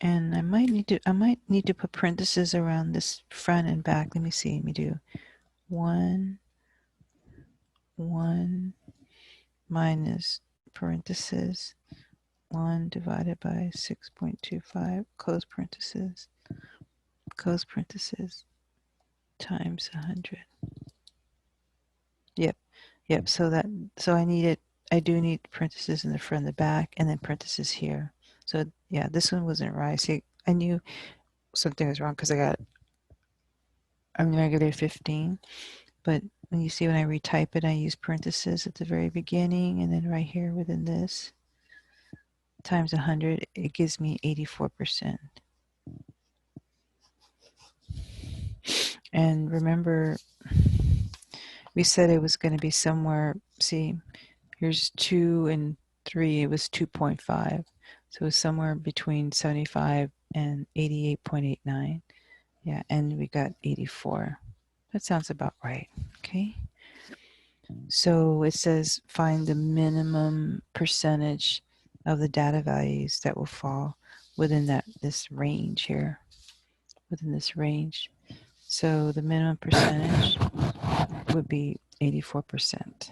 And I might need to put parentheses around this front and back. Let me see. Let me do 1 minus parentheses 1 divided by 6.25, close parentheses, times 100. Yep. So I do need parentheses in the front and the back, and then parentheses here. So yeah, this one wasn't right. See, I knew something was wrong because I got a negative 15. But when you see when I retype it, I use parentheses at the very beginning, and then right here within this, times 100, it gives me 84%. And remember, we said it was going to be somewhere, see, here's 2 and 3, it was 2.5. So it's somewhere between 75 and 88.89. Yeah, and we got 84. That sounds about right. Okay. So it says find the minimum percentage of the data values that will fall within this range here, within this range. So the minimum percentage would be 84%.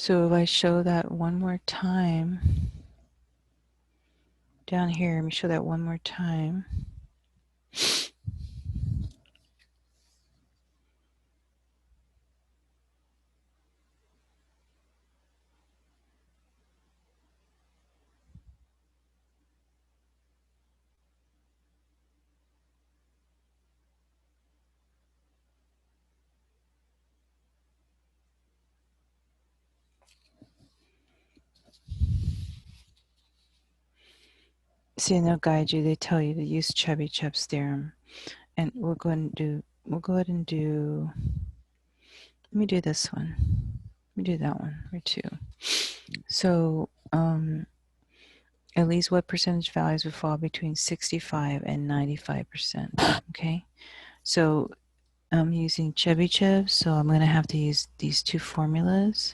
So if I show that one more time, down here, let me show that one more time. See, and they'll guide you. They tell you to use Chebyshev's theorem. And we'll go ahead and do, let me do this one. Let me do that one or two. So, at least what percentage values would fall between 65 and 95%. Okay. So I'm using Chebyshev, so I'm going to have to use these two formulas.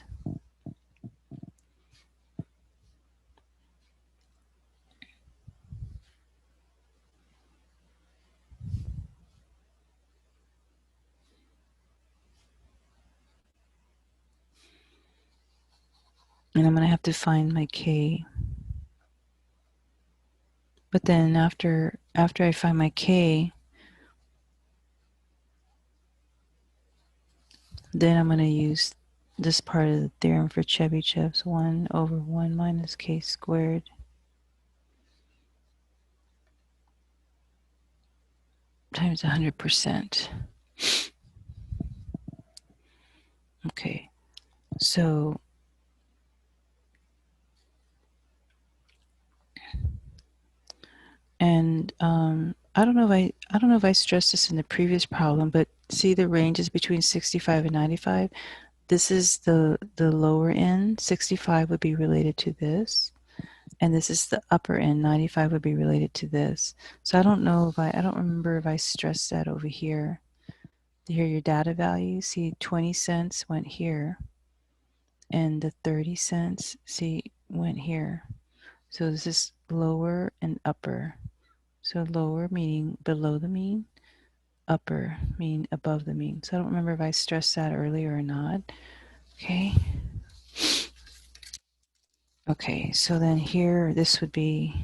And I'm going to have to find my K. But then after I find my K, then I'm going to use this part of the theorem for Chebyshev's 1 over 1 minus K squared times 100%. Okay, so and I don't know if I stressed this in the previous problem, but see the range is between 65 and 95. This is the lower end. 65 would be related to this, and this is the upper end. 95 would be related to this. So I don't know if I don't remember if I stressed that over here. Here your data value. See, 20 cents went here, and the 30 cents, see, went here. So this is lower and upper. So lower meaning below the mean, upper mean above the mean. So I don't remember if I stressed that earlier or not. Okay. Okay, so then here, this would be,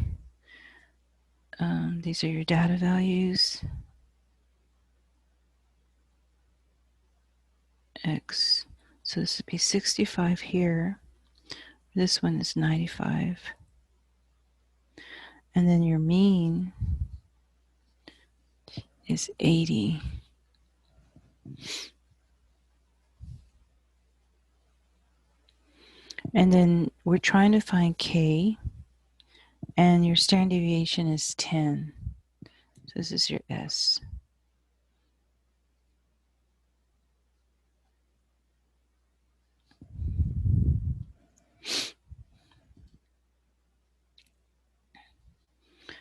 these are your data values. X. So this would be 65 here. This one is 95. And then your mean is 80. And then we're trying to find K, and your standard deviation is 10. So this is your S.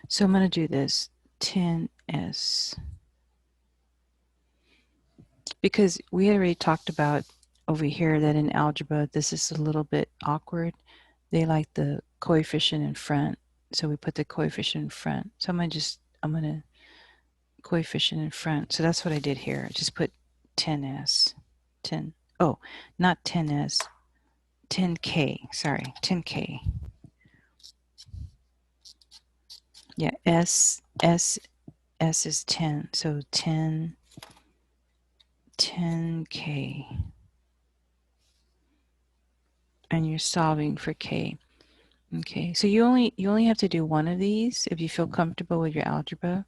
So I'm going to do this 10S. Because we had already talked about over here that in algebra, this is a little bit awkward. They like the coefficient in front. So we put the coefficient in front. So I'm going to coefficient in front. So that's what I did here. I just put 10S. 10. Oh, not 10S. 10K. Sorry, 10K. Yeah, S is 10. So 10K. And you're solving for K. Okay, so you only have to do one of these if you feel comfortable with your algebra.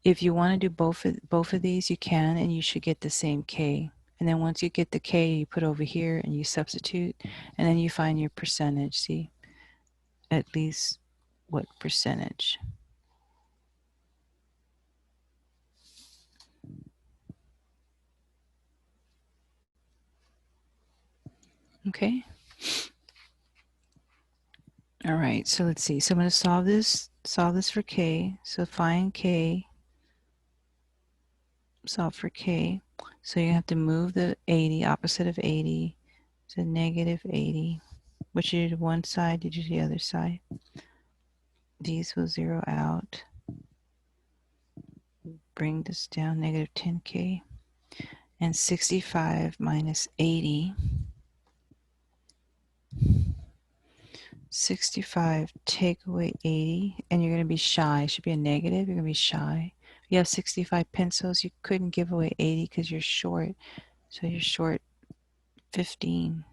If you want to do both of these, you can, and you should get the same K. And then once you get the K, you put over here and you substitute, and then you find your percentage. See, at least what percentage. Okay. All right, so let's see. So I'm going to solve this for K. So find K, solve for K. So you have to move the 80, opposite of 80, to negative 80. What you did one side, you do the other side. These will zero out. Bring this down, negative 10K. And 65 minus 80 65, take away 80, and you're going to be shy. It should be a negative. You're going to be shy. You have 65 pencils. You couldn't give away 80 because you're short. So you're short 15.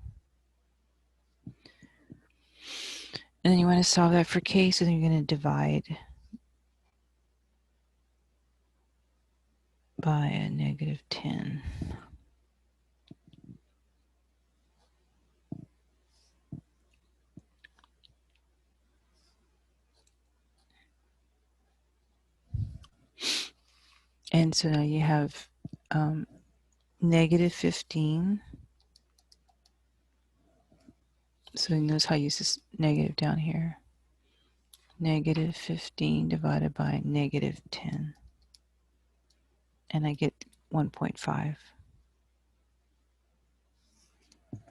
And then you want to solve that for k, so then you're going to divide by a negative 10. And so now you have negative 15. So notice how I use this negative down here. Negative 15 divided by negative 10. And I get 1.5.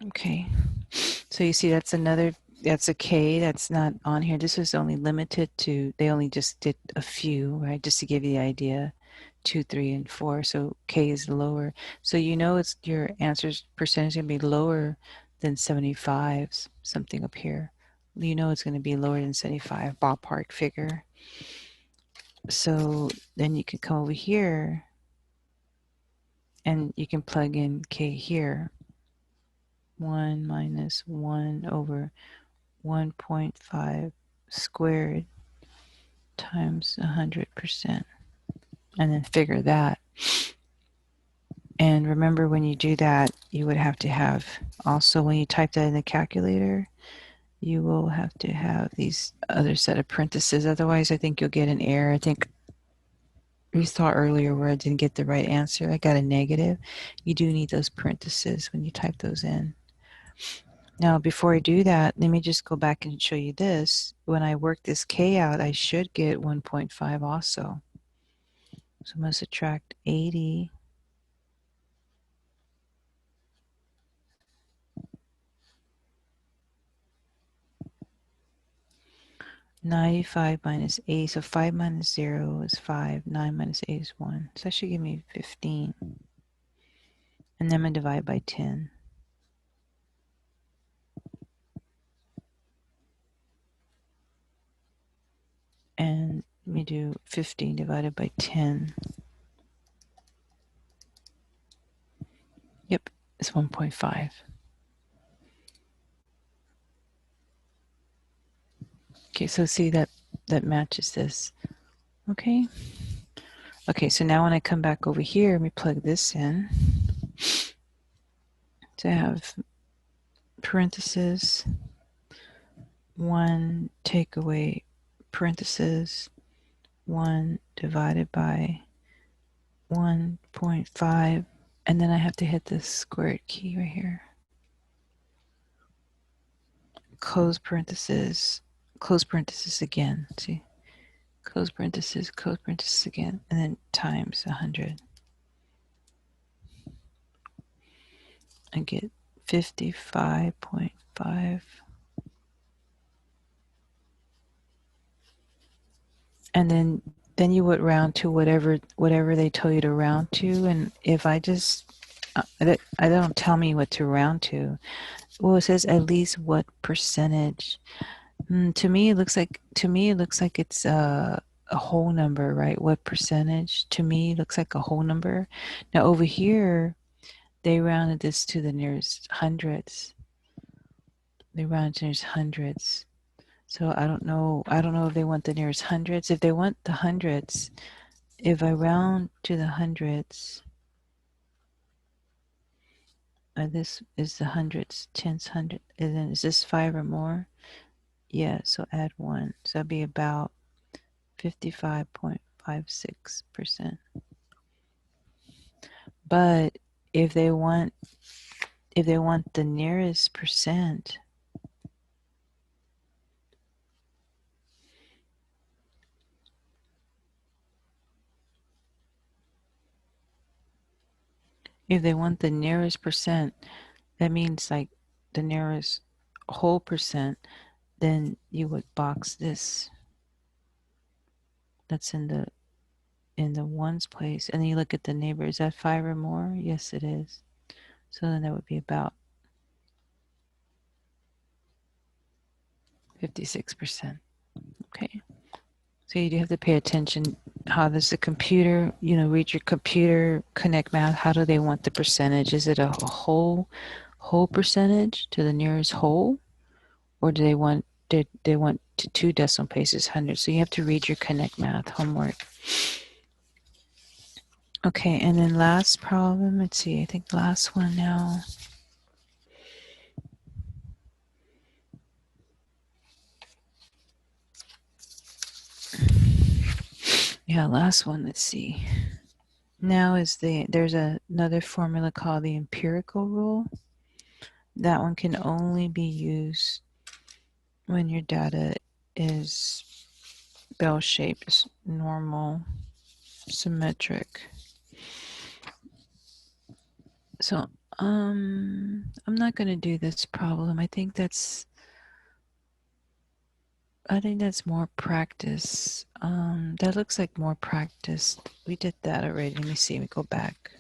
Okay. So you see that's a K that's not on here. This was only limited to, they only just did a few, right? Just to give you the idea, 2, 3, and 4. So K is lower. So you know it's your answer's percentage is going to be lower than 75, something up here. You know it's going to be lower than 75, ballpark figure. So then you can come over here and you can plug in K here. 1 minus 1 over 1.5 squared times 100%, and then figure that. And remember, when you do that, you would have to have, also when you type that in the calculator, you will have to have these other set of parentheses. Otherwise, I think you'll get an error. I think we saw earlier where I didn't get the right answer. I got a negative. You do need those parentheses when you type those in. Now, before I do that, let me just go back and show you this. When I work this K out, I should get 1.5 also. So I'm going to subtract 80. $95 minus 8. So 5 minus 0 is 5. 9 minus 8 is 1. So that should give me 15. And then I'm going to divide by 10. And let me do 15 divided by 10. Yep, it's 1.5. Okay, so see that matches this. Okay. Okay, so now when I come back over here, let me plug this in. So I have parentheses, 1 take away parentheses, 1 divided by 1.5, and then I have to hit this squared key right here. Close parentheses again. See? Close parentheses again, and then times 100. I get 55.5. And then you would round to whatever they tell you to round to. And if I just, I don't tell me what to round to. Well, it says at least what percentage. To me, it looks like it's a whole number, right? What percentage? To me, it looks like a whole number. Now over here, they rounded this to the nearest hundreds. They rounded to the nearest hundreds. So I don't know if they want the nearest hundreds. If they want the hundreds, if I round to the hundreds, this is the hundreds, tens, hundred, and then is this 5 or more? Yeah, so add 1. So that'd be about 55.56%. But if they want the nearest percent, that means like the nearest whole percent, then you would box this. That's in the ones place, and then you look at the neighbor. Is that 5 or more? Yes, it is. So then that would be about 56%. Okay. So you do have to pay attention. How does the computer, read your computer, connect math? How do they want the percentage? Is it a whole percentage to the nearest whole? Or do they want to 2 decimal places, hundreds? So you have to read your connect math homework. Okay, and then last problem, let's see, I think the last one now. Yeah, last one, let's see. Now there's another formula called the Empirical Rule. That one can only be used when your data is bell-shaped, normal, symmetric. So I'm not going to do this problem. I think that's more practice. That looks like more practice. We did that already. Let me see. We go back.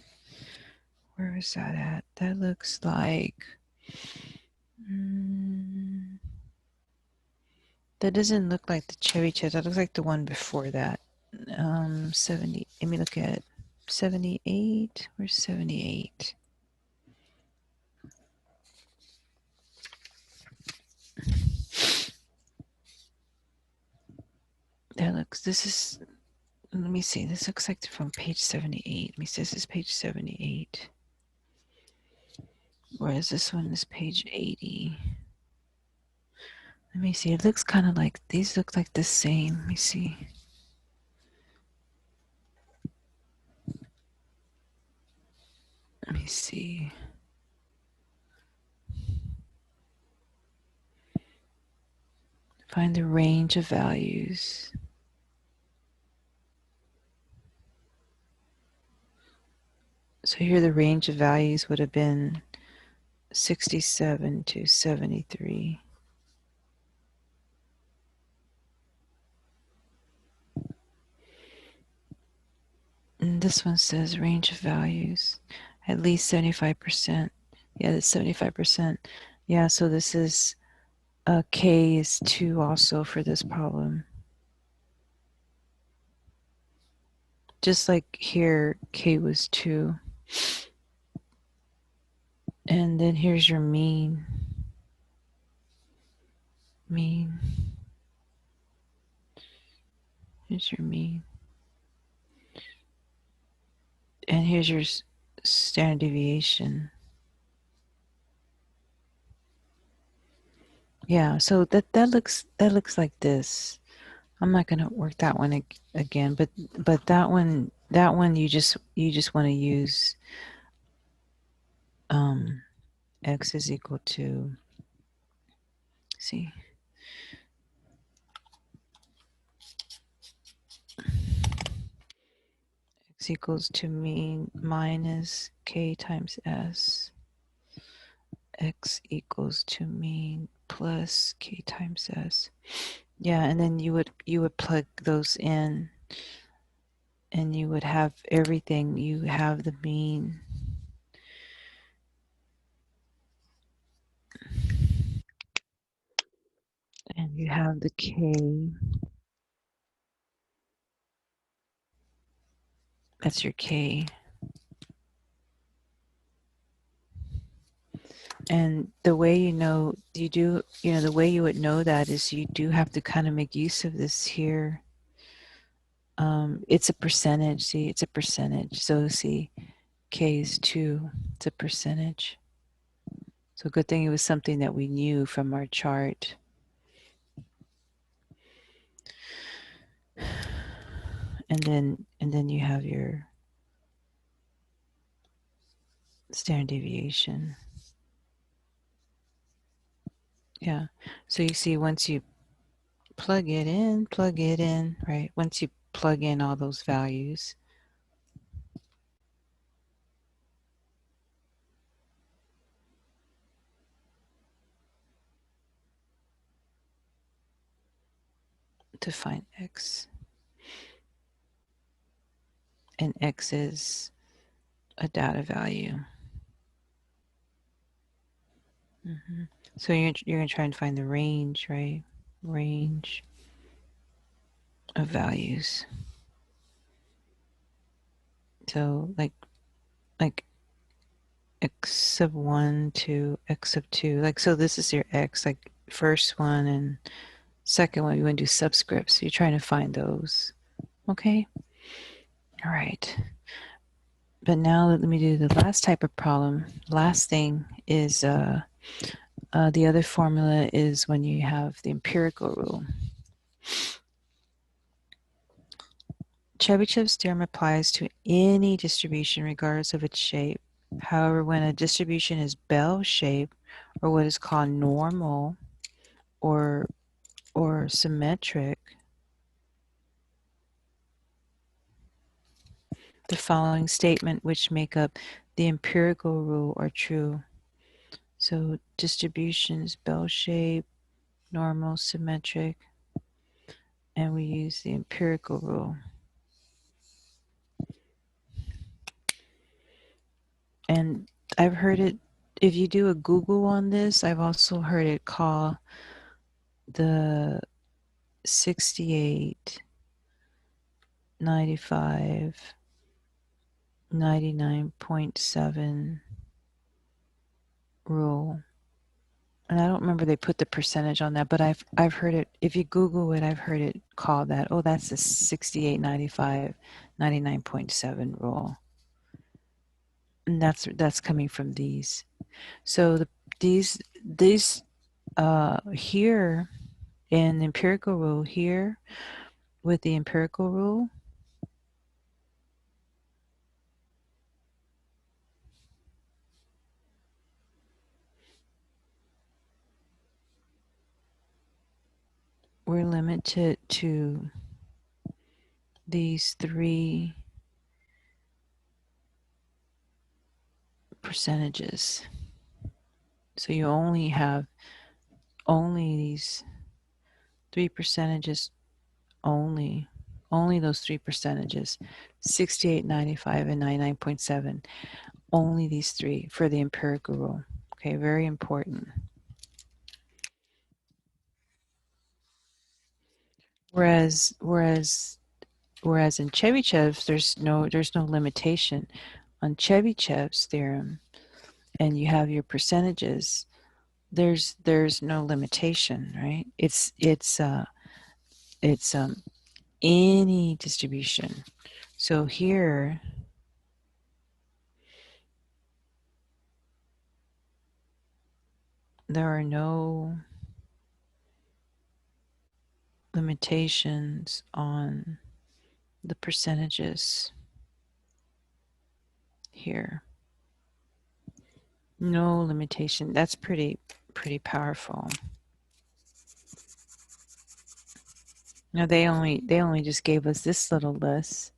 Where is that at? That looks like. That doesn't look like the cherry chest. That looks like the one before that. 70. Let me look at 78. Where's 78? That looks. This is. Let me see. This looks like from page 78. Let me see. This is page 78. Whereas this one is page 80. Let me see. It looks kind of like, these look like the same. Let me see. Let me see. Find the range of values. So here the range of values would have been 67 to 73. And this one says range of values, at least 75%. Yeah, that's 75%. Yeah, so this is K is 2 also for this problem. Just like here, K was 2. And then here's your mean. Here's your mean. And here's your standard deviation. Yeah, so that looks like this. I'm not going to work that one again, but that one you just want to use x is equal to, see, x equals to mean minus k times s, x equals to mean plus k times s. Yeah, and then you would plug those in, and you would have everything. You have the mean, and you have the k. That's your k. And the way the way you would know that is you do have to kind of make use of this here. It's a percentage. See, it's a percentage. So see, k is 2. It's a percentage. So good thing it was something that we knew from our chart. And then you have your standard deviation. Yeah. So you see, once you plug it in, right? Once you plug in all those values, to find x. And x is a data value. So you're going to try and find the range, right? range of values. So like x sub 1 to x sub 2. Like, so this is your x, like first one and second one, you want to do subscripts. You're trying to find those. Okay. All right. But now let me do the last type of problem. Last thing is the other formula is when you have the empirical rule. Chebyshev's theorem applies to any distribution regardless of its shape. However, when a distribution is bell-shaped, or what is called normal or symmetric, the following statement which make up the empirical rule are true. So distributions bell-shaped, normal, symmetric, and we use the empirical rule. And I've heard it, if you do a Google on this, I've also heard it called the 68, 95, 99.7 rule. And I don't remember they put the percentage on that, but I've heard it, if you Google it, I've heard it called that. Oh, that's the 68, 95, 99.7 rule. And that's coming from these. So these here in the empirical rule here, with the empirical rule, we're limited to these 3 percentages. So you only have these 3 percentages, only those 3 percentages, 68, 95, and 99.7. Only these 3 for the empirical rule. Okay, very important. Whereas in Chebyshev's, there's no limitation. On Chebyshev's theorem, and you have your percentages, there's no limitation, right? It's any distribution. So here there are no limitations on the percentages here. No limitation. That's pretty powerful. Now they only just gave us this little list,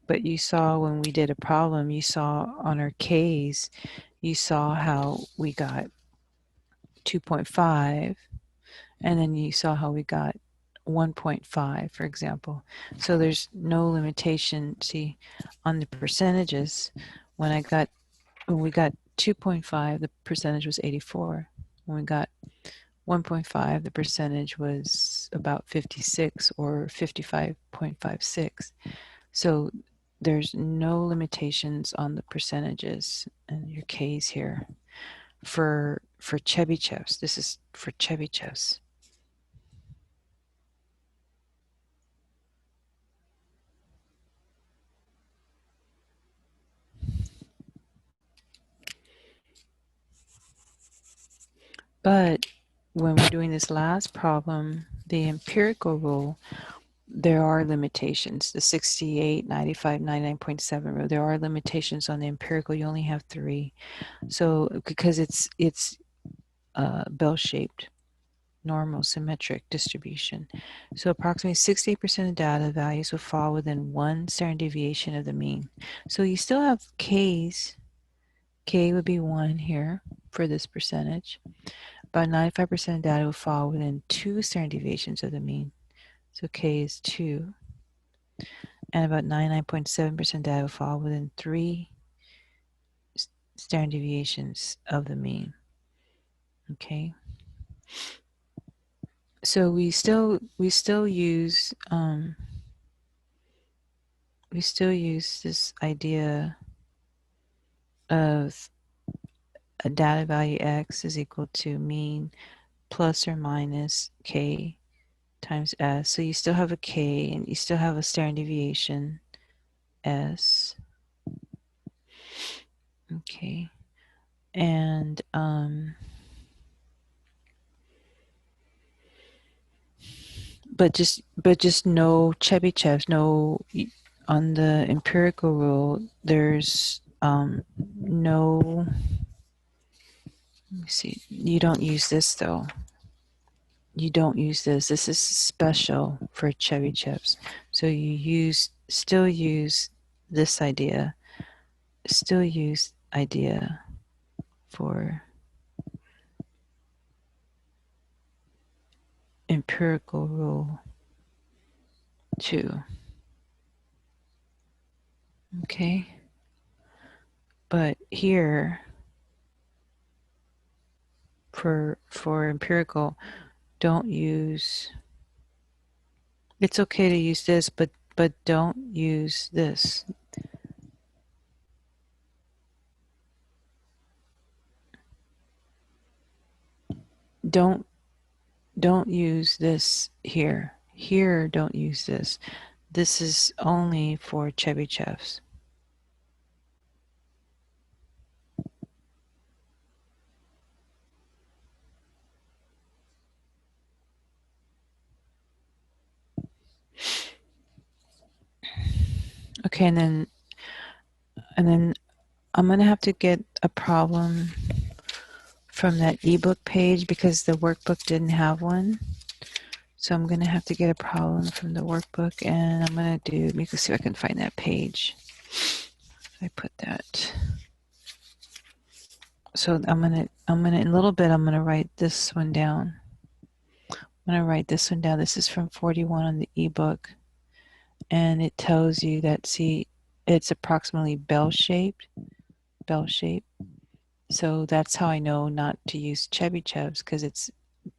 but you saw when we did a problem, you saw on our K's, you saw how we got 2.5, and then you saw how we got 1.5, for example. So there's no limitation. See, on the percentages, when we got 2.5, the percentage was 84. When we got 1.5, the percentage was about 56 or 55.56. So there's no limitations on the percentages and your K's here for Chebyshev's. This is for Chebyshev's. But when we're doing this last problem, the empirical rule, there are limitations. The 68, 95, 99.7 rule, there are limitations on the empirical. You only have 3. So because it's bell-shaped, normal, symmetric distribution. So approximately 68% of data values will fall within 1 standard deviation of the mean. So you still have K's. K would be 1 here for this percentage. About 95% of data will fall within 2 standard deviations of the mean. So K is 2. And about 99.7% data will fall within 3 standard deviations of the mean. Okay. So we still use this idea of a data value x is equal to mean plus or minus k times s. So you still have a k and you still have a standard deviation s. Okay. And but just no Chebyshevs, no, on the empirical rule there's no, let me see, you don't use this though. You don't use this. This is special for Chebyshevs. So you still use this idea, still use idea for empirical rule 2. Okay. But here for empirical, don't use, it's okay to use this, but don't use this. Don't use this here. Here, don't use this. This is only for Chebyshevs. Okay, and then I'm going to have to get a problem from that ebook page because the workbook didn't have one. So I'm going to have to get a problem from the workbook, and I'm going to do, let me see if I can find that page. I put that. So I'm gonna in a little bit, I'm gonna write this one down. I'm gonna write this one down. This is from 41 on the ebook, and it tells you that, see, it's approximately bell-shaped. So that's how I know not to use Chebyshevs, because it's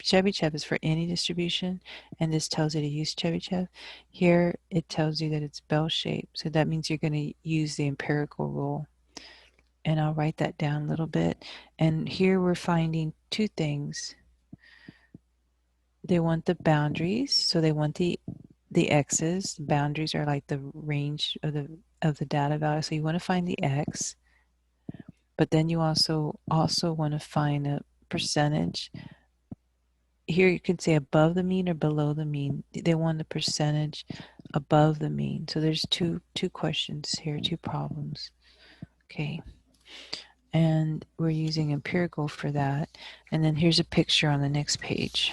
Chebyshev is for any distribution, and this tells you to use Chebyshev. Here it tells you that it's bell-shaped, so that means you're going to use the empirical rule. And I'll write that down a little bit. And here we're finding two things. They want the boundaries, so they want the x's. The boundaries are like the range of the data value. So you want to find the x, but then you also want to find a percentage. Here you can say above the mean or below the mean. They want the percentage above the mean. So there's two questions here, two problems. Okay. And we're using empirical for that. And then here's a picture on the next page.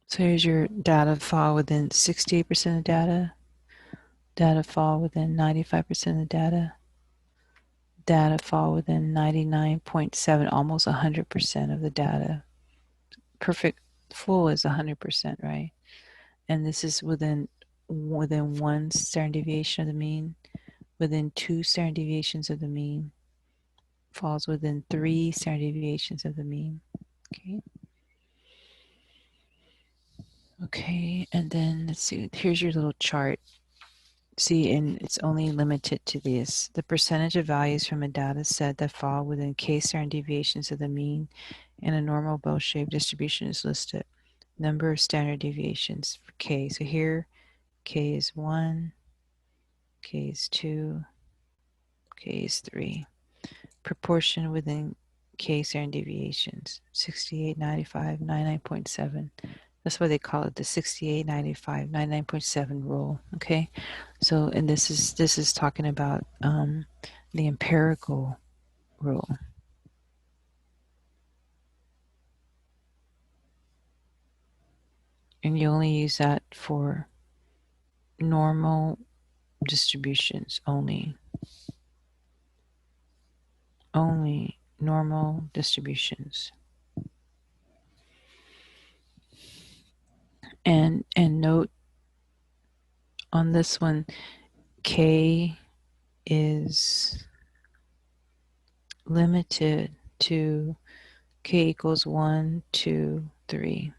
So here's your data fall within 68% of data fall within 95% of data fall within 99.7, almost 100% of the data. Perfect full is 100%, right? And this is within one standard deviation of the mean, within 2 standard deviations of the mean, falls within 3 standard deviations of the mean. Okay. Okay, and then let's see, here's your little chart. See, and it's only limited to this. The percentage of values from a data set that fall within k standard deviations of the mean in a normal bell-shaped distribution is listed. Number of standard deviations for k. So here, k is 1, k is 2, k is 3. Proportion within k standard deviations, 68, 95, 99.7. That's why they call it the 68, 95, 99.7 rule. Okay, so, and this is talking about the empirical rule. And you only use that for normal distributions only. Only normal distributions. And note on this one, K is limited to K equals 1, 2, 3.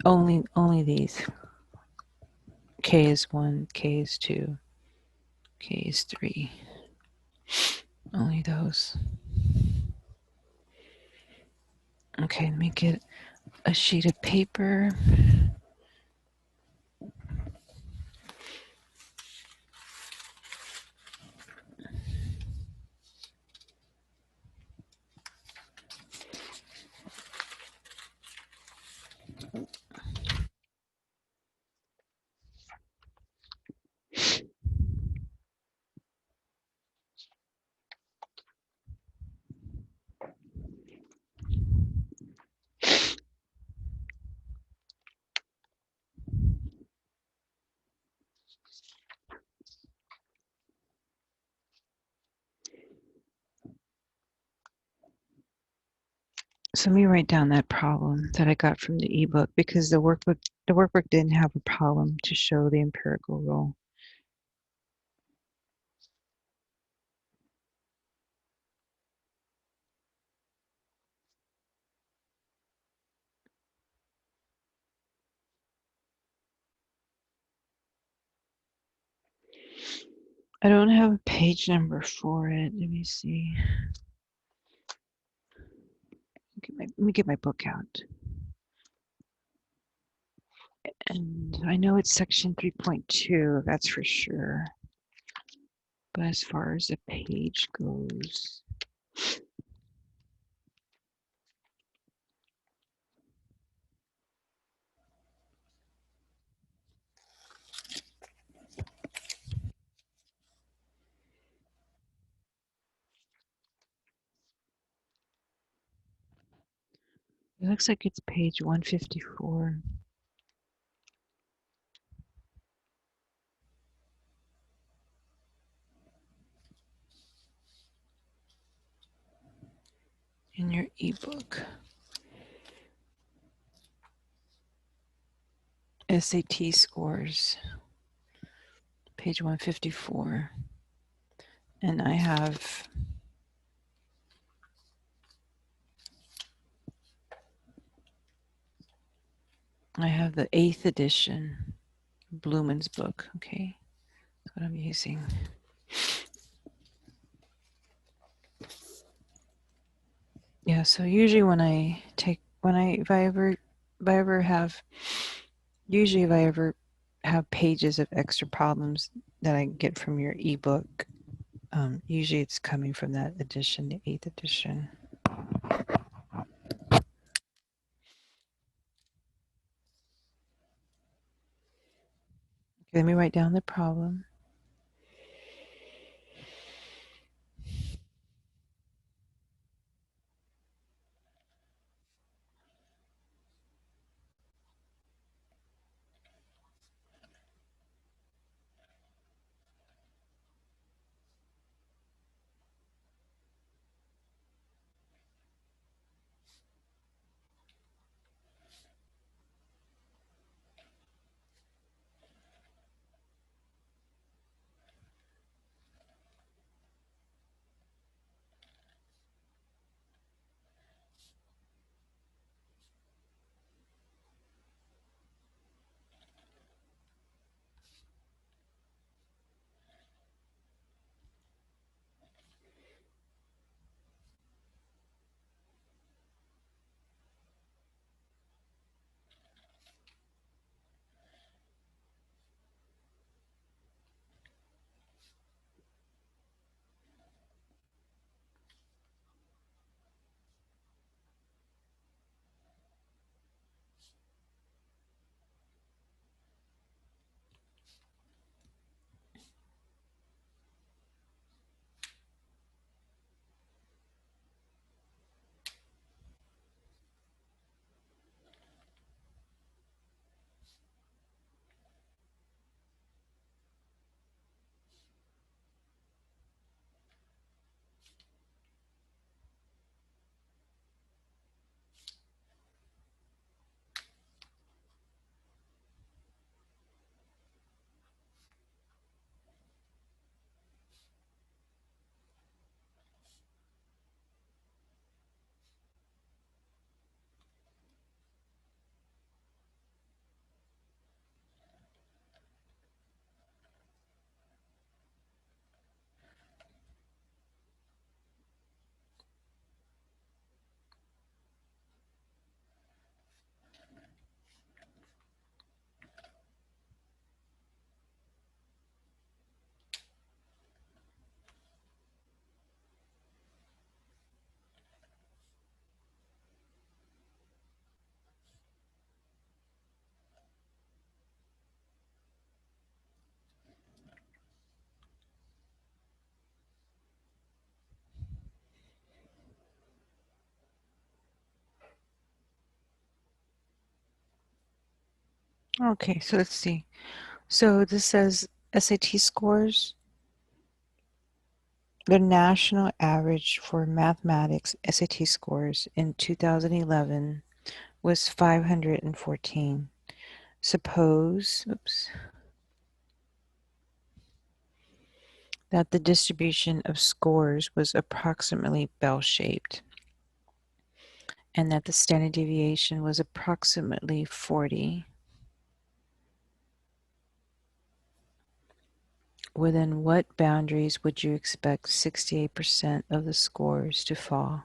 Only these. K is 1, K is 2, K is 3. Only those. Okay, let me get a sheet of paper. So let me write down that problem that I got from the ebook, because the workbook didn't have a problem to show the empirical rule. I don't have a page number for it. Let me see. Let me get my book out. And I know it's section 3.2, that's for sure. But as far as the page goes, it looks like it's page 154. In your ebook. SAT scores, page 154. And I have the 8th edition, Blumen's book, okay? That's what I'm using. Yeah, so usually if I ever have pages of extra problems that I get from your ebook, usually it's coming from that edition, the 8th edition. Okay, let me write down the problem. Okay, so let's see. So this says SAT scores. The national average for mathematics SAT scores in 2011 was 514. Suppose, that the distribution of scores was approximately bell-shaped and that the standard deviation was approximately 40. Within what boundaries would you expect 68% of the scores to fall?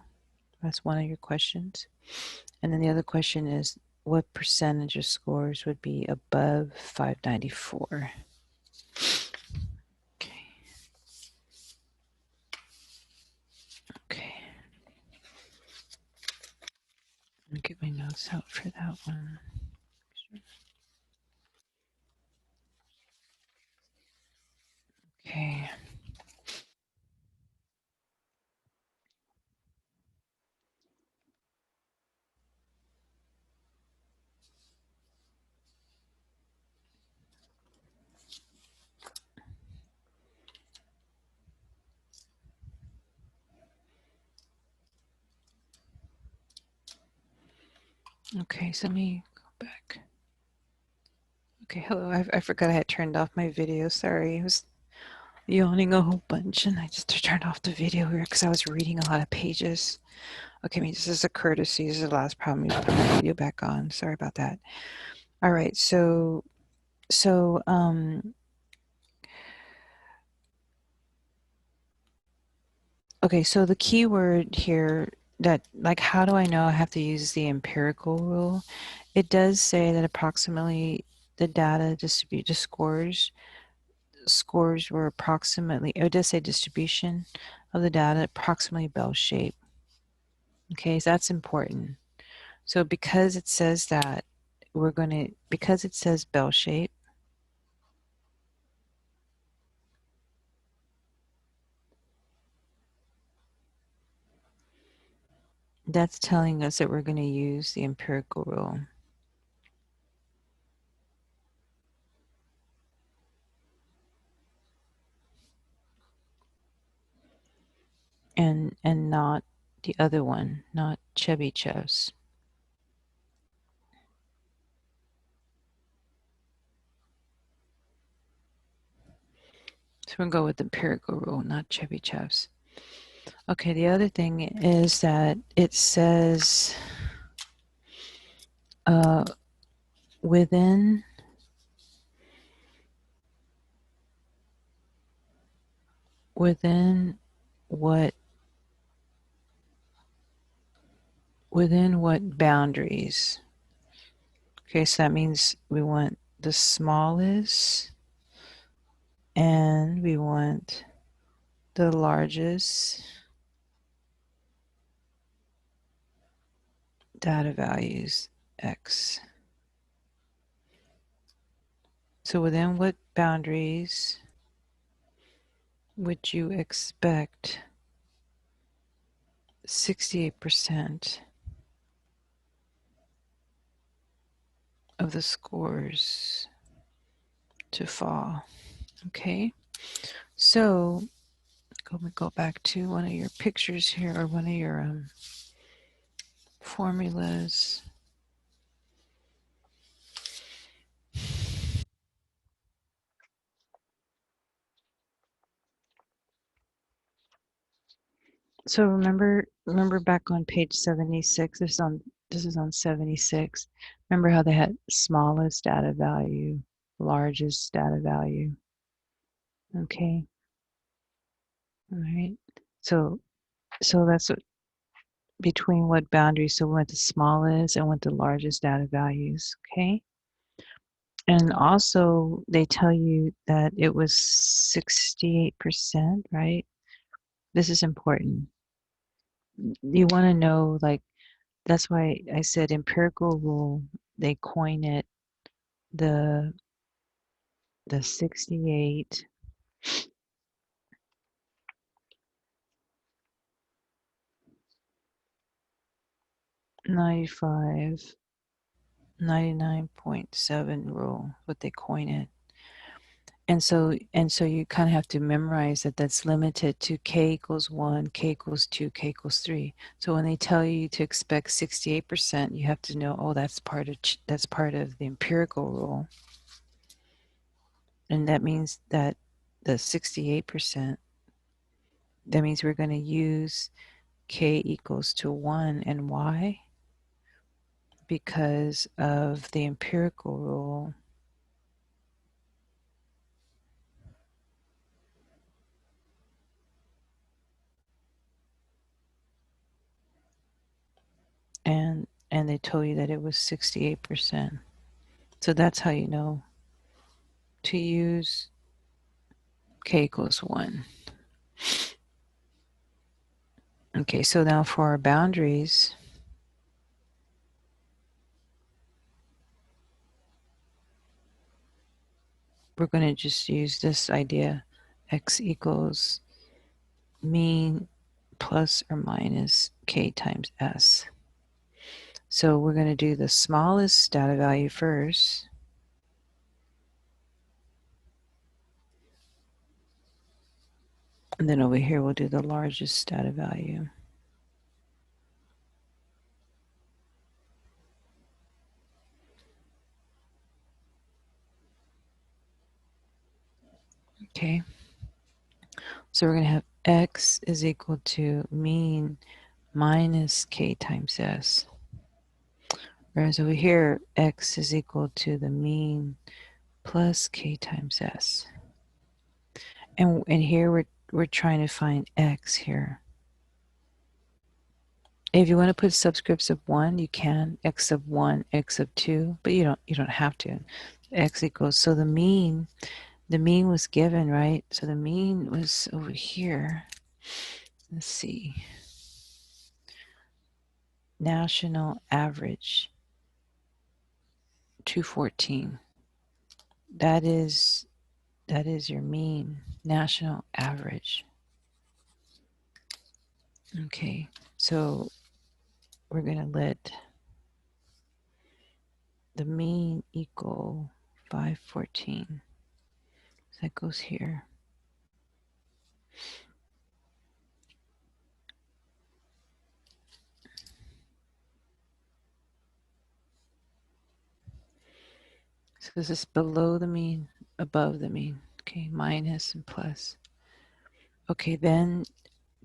That's one of your questions. And then the other question is, what percentage of scores would be above 594? Okay. Okay. Let me get my notes out for that one. Okay. Okay, so let me go back. Okay, hello. I forgot I had turned off my video. Sorry. I was yawning a whole bunch and I just turned off the video here because I was reading a lot of pages. Okay, I mean, this is a courtesy. This is the last problem. You put my video back on. Sorry about that. All right, so okay, so the key word here that, like, how do I know I have to use the empirical rule? It does say that approximately the data distribute the scores were approximately, it does say distribution of the data approximately bell shape. Okay, so that's important. So because it says that, because it says bell shape, that's telling us that we're going to use the empirical rule. And not the other one, not Chebyshev's. So we'll go with the empirical rule, not Chebyshev's. Okay, the other thing is that it says within what boundaries. Okay, so that means we want the smallest and we want the largest data values x. So within what boundaries would you expect 68% of the scores to fall? Okay, so let me go back to one of your pictures here, or one of your formulas. So remember back on page 76, this is on 76. Remember how they had smallest data value, largest data value. Okay. All right. So that's what, between what boundaries. So we went the smallest and went the largest data values. Okay. And also they tell you that it was 68%, right? This is important. You want to know, like, that's why I said empirical rule, they coin it the 68, 95, 99.7 rule, what they coin it. And so you kind of have to memorize that that's limited to k equals 1, k equals 2, k equals 3. So when they tell you to expect 68%, you have to know, oh, that's part of the empirical rule. And that means that the 68%, that means we're going to use k equals to 1 and why? Because of the empirical rule. And they told you that it was 68%. So that's how you know to use k equals 1. Okay, so now for our boundaries, we're going to just use this idea, x equals mean plus or minus k times s. So we're going to do the smallest data value first. And then over here, we'll do the largest data value. Okay. So we're going to have x is equal to mean minus k times s. Whereas over here, x is equal to the mean plus k times s. And here we're trying to find x here. If you want to put subscripts of 1, you can, x of 1, x of 2, but you don't have to. X equals, so the mean was given, right? So the mean was over here. Let's see. National average 214. That is your mean, national average. Okay, so we're going to let the mean equal 514. So that goes here. So this is below the mean, above the mean. Okay, minus and plus. Okay, then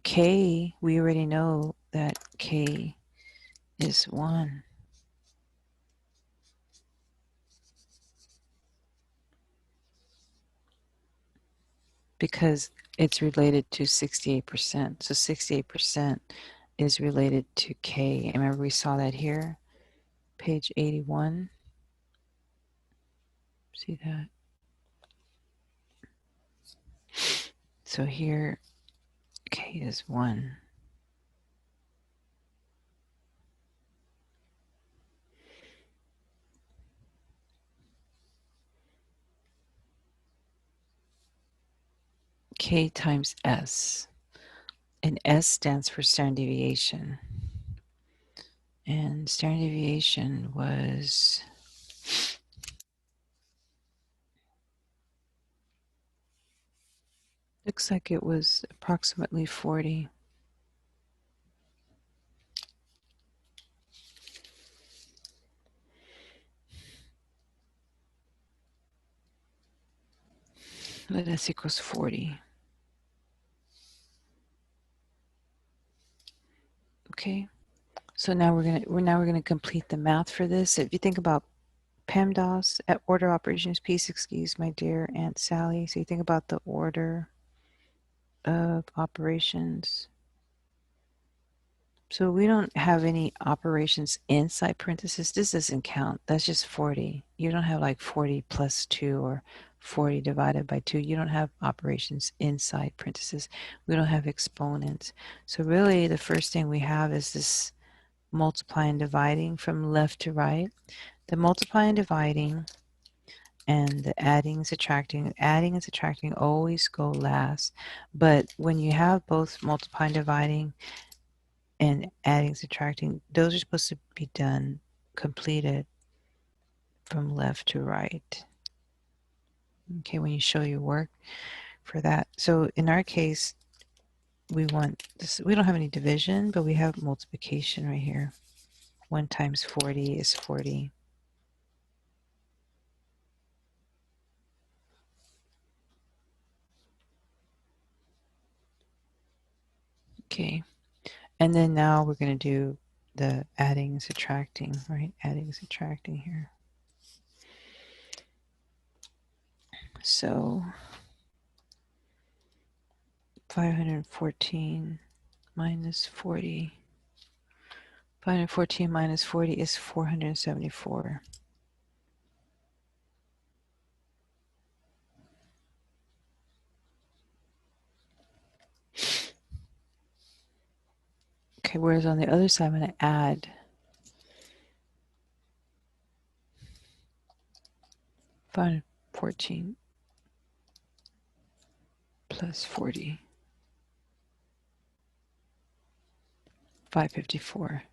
k, we already know that k is 1. Because it's related to 68%. So 68% is related to k. Remember we saw that here, page 81. See that? So here, k is 1. K times S. And S stands for standard deviation. And standard deviation was looks like it was approximately 40. Let S equals 40. Okay. So now we're gonna complete the math for this. If you think about PEMDAS at order operations piece, excuse my dear Aunt Sally. So you think about the order of operations. So we don't have any operations inside parentheses. This doesn't count. That's just 40. You don't have like 40 plus 2 or 40 divided by 2. You don't have operations inside parentheses. We don't have exponents. So really the first thing we have is this multiplying and dividing from left to right. The multiplying and dividing and the adding and subtracting always go last. But when you have both multiplying, dividing, and adding, subtracting, those are supposed to be done, completed from left to right. Okay, when you show your work for that. So in our case, we want this, we don't have any division, but we have multiplication right here. 1 times 40 is 40. Okay, and then now we're going to do the adding and subtracting, right? Adding and subtracting here. So 514 minus 40. 514 minus 40 is 474. Okay, whereas on the other side, I'm going to add 514 plus 40, 554.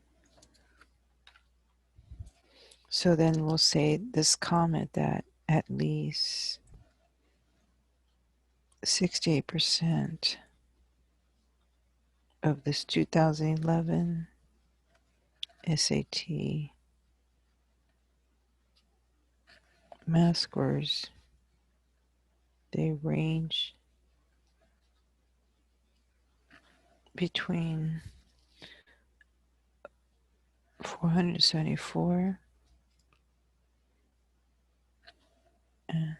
So then we'll say this comment that at least 68% of this 2011 SAT math scores, they range between 474 and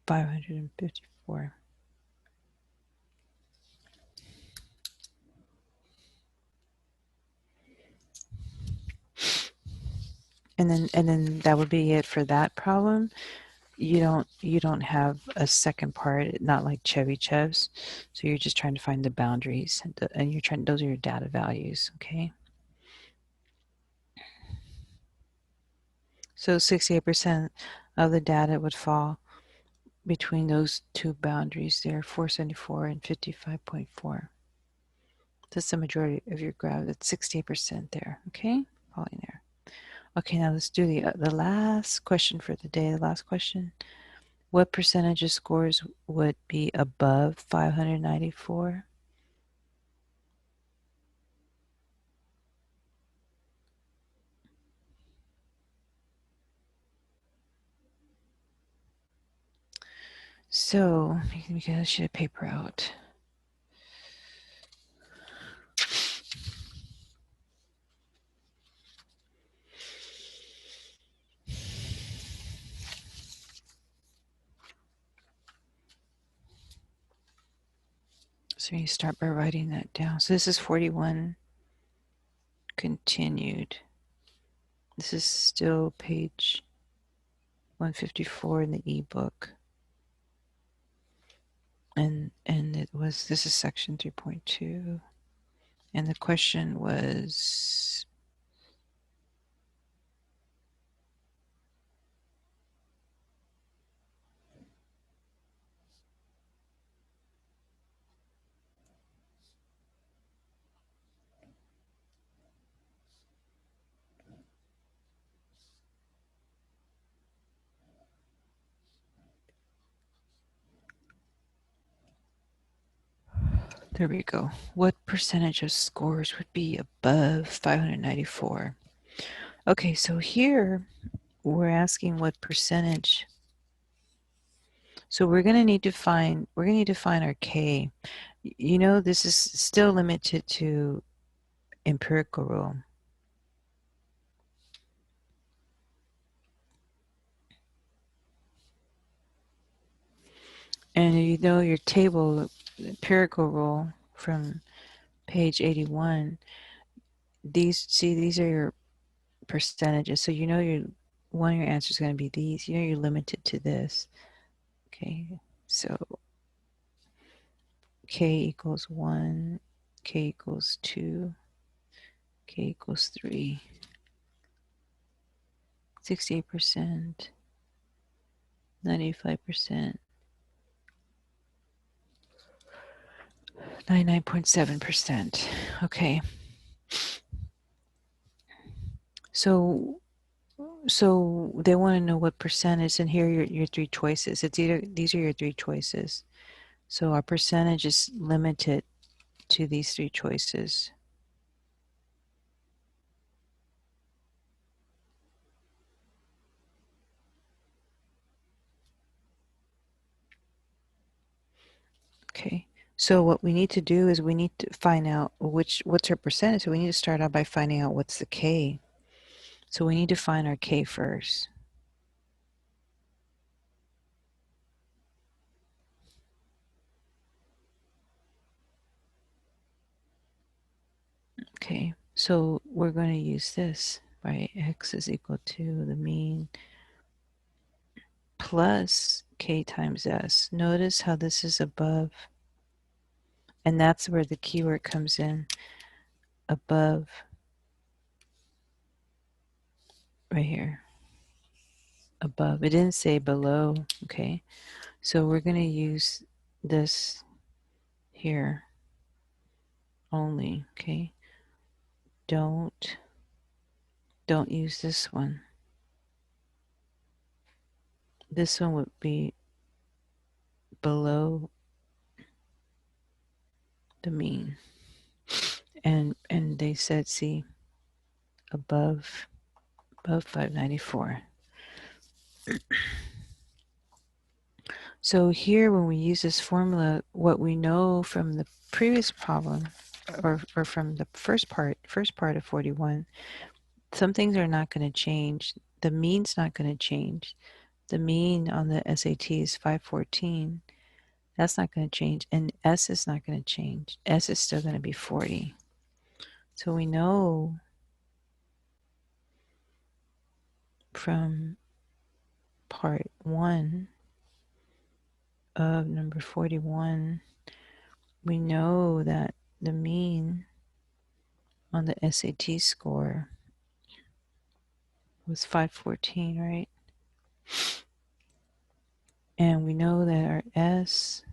554. And then that would be it for that problem. You don't have a second part, not like Chevyshev's. So you're just trying to find the boundaries, and you're trying. Those are your data values, okay? So 68% of the data would fall between those two boundaries there, 474 and 55.4. That's the majority of your graph. That's 68% there, okay? Falling there. Okay, now let's do the last question for the day. The last question. What percentage of scores would be above 594? So, we got a sheet of paper out. So you start by writing that down. So this is 41 continued. This is still page 154 in the ebook. And this is section 3.2. And the question was, there we go. What percentage of scores would be above 594? Okay, so here we're asking what percentage. So we're going to need to find our K. You know, this is still limited to empirical rule. And you know your table, empirical rule from page 81, these are your percentages. So you know one of your answers is going to be these. You know you're limited to this. Okay, so K equals 1, K equals 2, K equals 3, 68%, 95%, 99.7%. Okay. So So they want to know what percentage, and here are your three choices. It's either, these are your three choices. So our percentage is limited to these three choices. Okay, so what we need to do is we need to find out what's her percentage. So we need to start out by finding out what's the K. So we need to find our K first. Okay, so we're going to use this, right? X is equal to the mean plus K times S. Notice how this is above, and that's where the keyword comes in, above, right here, above. It didn't say below, okay? So we're going to use this here only, okay? Don't use this one. This one would be below the mean. And they said, see, above 594. So here, when we use this formula, what we know from the previous problem, or from the first part of 41, some things are not going to change. The mean's not going to change. The mean on the SAT is 514. That's not going to change. And S is not going to change. S is still going to be 40. So we know from part 1 of number 41, we know that the mean on the SAT score was 514, right? And we know that our S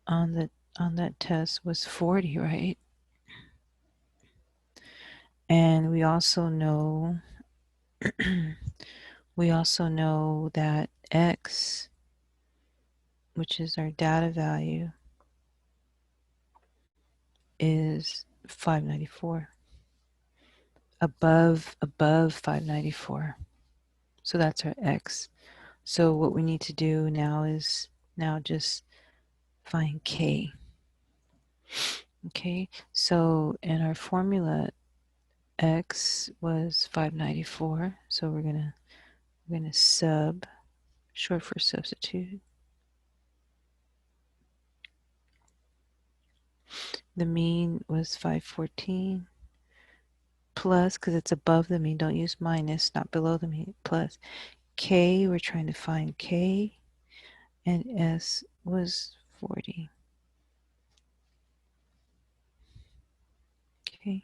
on that test was 40, right? And we also know that X, which is our data value, is 594. Above 594. So that's our X. So what we need to do now is just find K. Okay, so in our formula, X was 594. So we're gonna sub, short for substitute. The mean was 514 plus, because it's above the mean, don't use minus, not below the mean, plus K, we're trying to find K, and S was 40. Okay.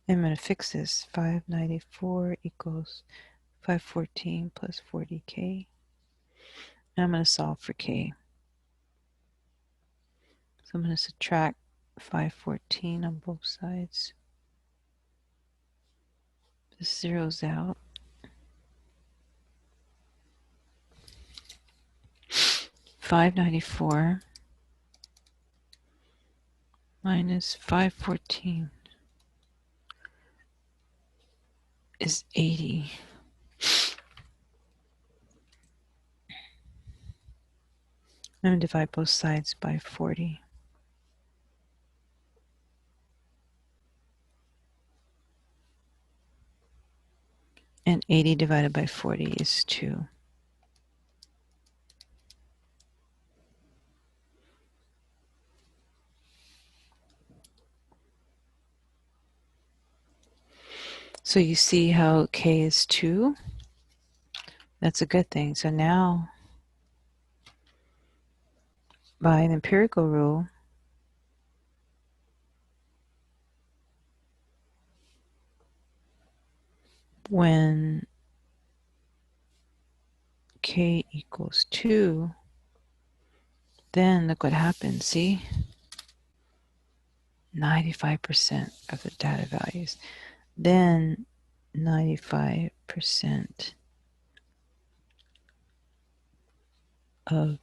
I'm going to fix this. 594 equals 514 plus 40K. And I'm going to solve for K. So I'm going to subtract 514 on both sides. This zeroes out. 594 minus 514 is 80. I'm going to divide both sides by 40. And 80 divided by 40 is 2. So you see how K is 2? That's a good thing. So now, by an empirical rule, when K equals 2, then look what happens. See? 95% of the data values. Then 95% of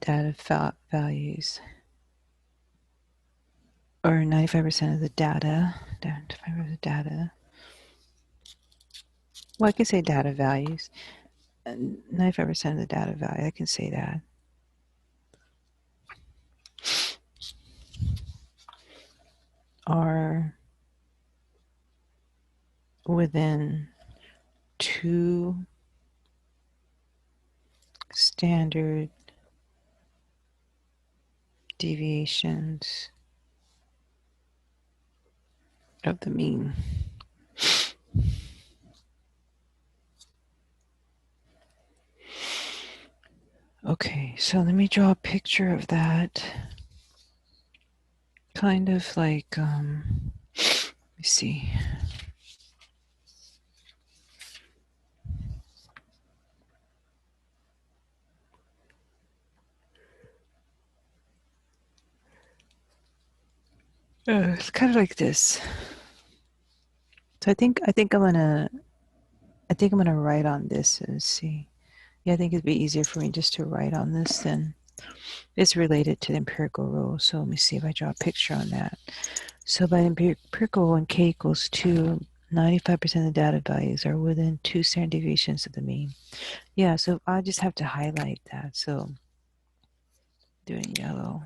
data values, or 95% of the data, 95% of the data. Well, I can say data values. 95% of the data value, I can say that. Are within 2 standard deviations of the mean. Okay, so let me draw a picture of that. Kind of like, let me see. It's kind of like this. So I think I'm gonna write on this and see. Yeah, I think it'd be easier for me just to write on this than it's related to the empirical rule. So let me see if I draw a picture on that. So by empirical rule, when k equals 2, 95% of the data values are within 2 standard deviations of the mean. Yeah, so I just have to highlight that. So doing yellow.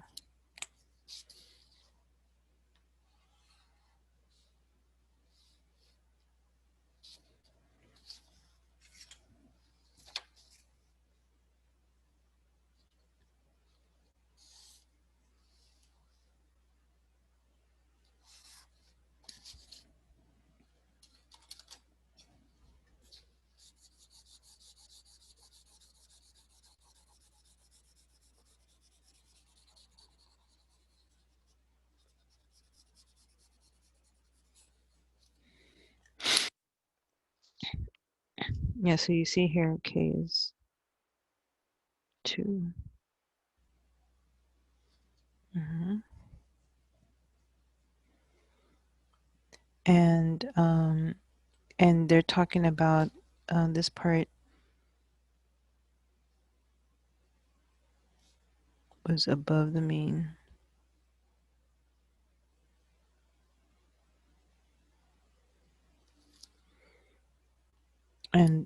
Yeah, so you see here k is 2. And they're talking about this part was above the mean.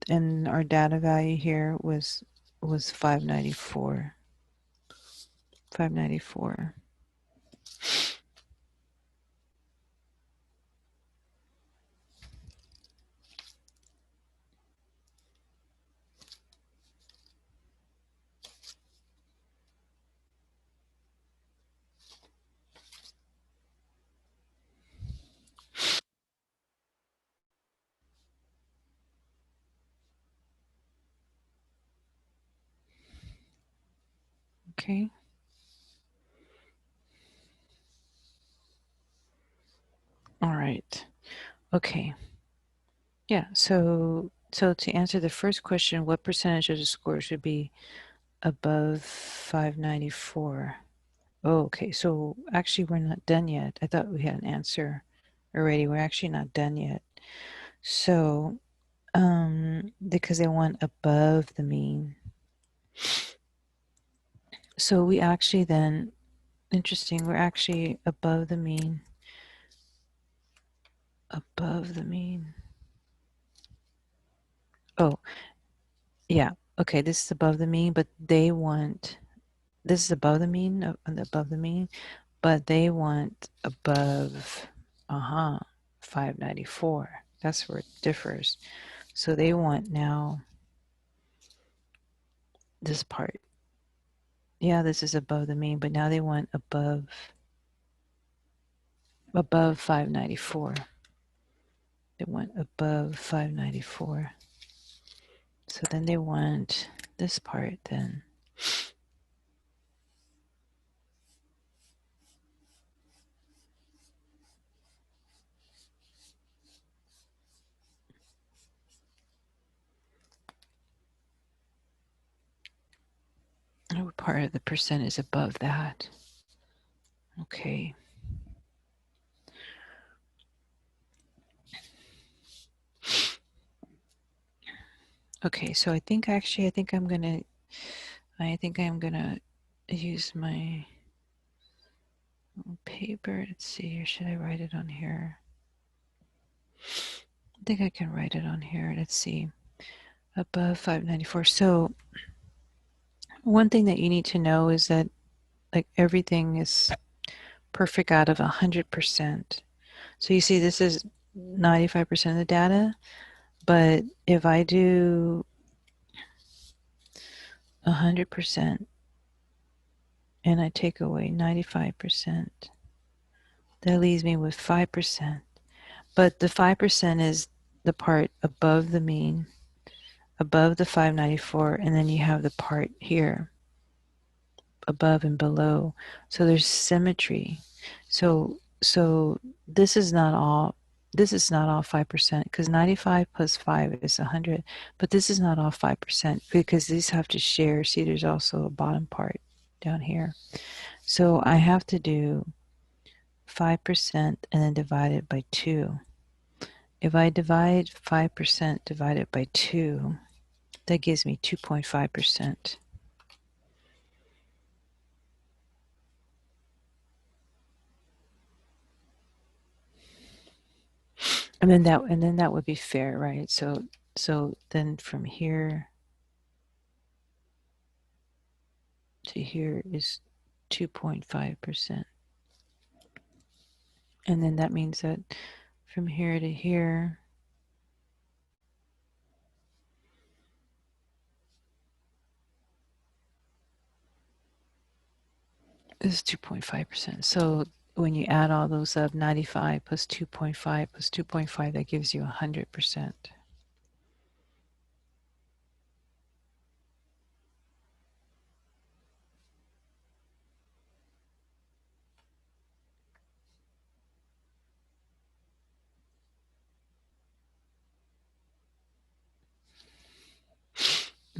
And our data value here was 594. 594. Okay. All right. Okay. Yeah, so to answer the first question, what percentage of the score should be above 594? Oh, okay. So actually we're not done yet. I thought we had an answer already. We're actually not done yet. So because they want above the mean. So we actually then, interesting, we're actually above the mean. Above the mean. Oh, yeah. Okay, this is above the mean, but they want, this is above the mean, above the mean, but they want above, 594. That's where it differs. So they want now this part. Yeah, this is above the mean, but now they want above 594. They want above 594. So then they want this part then. What part of the percent is above that? Okay. Okay, so I think I'm gonna use my paper. Let's see, or should I write it on here? I think I can write it on here. Let's see. Above 594. So one thing that you need to know is that like everything is perfect out of 100%. So you see this is 95% of the data, but if I do 100% and I take away 95%, that leaves me with 5%. But the 5% is the part above the mean, above the 594, and then you have the part here above and below. So there's symmetry. So this is not all 5% because 95 plus 5 is 100, but this is not all 5% because these have to share. See, there's also a bottom part down here. So I have to do 5% and then divide it by 2. If I divide 5% divided by 2, that gives me 2.5%. And then that would be fair, right? So then from here to here is 2.5%. And then that means that from here to here is 2.5%. So when you add all those up, 95 plus 2.5 plus 2.5, that gives you 100%.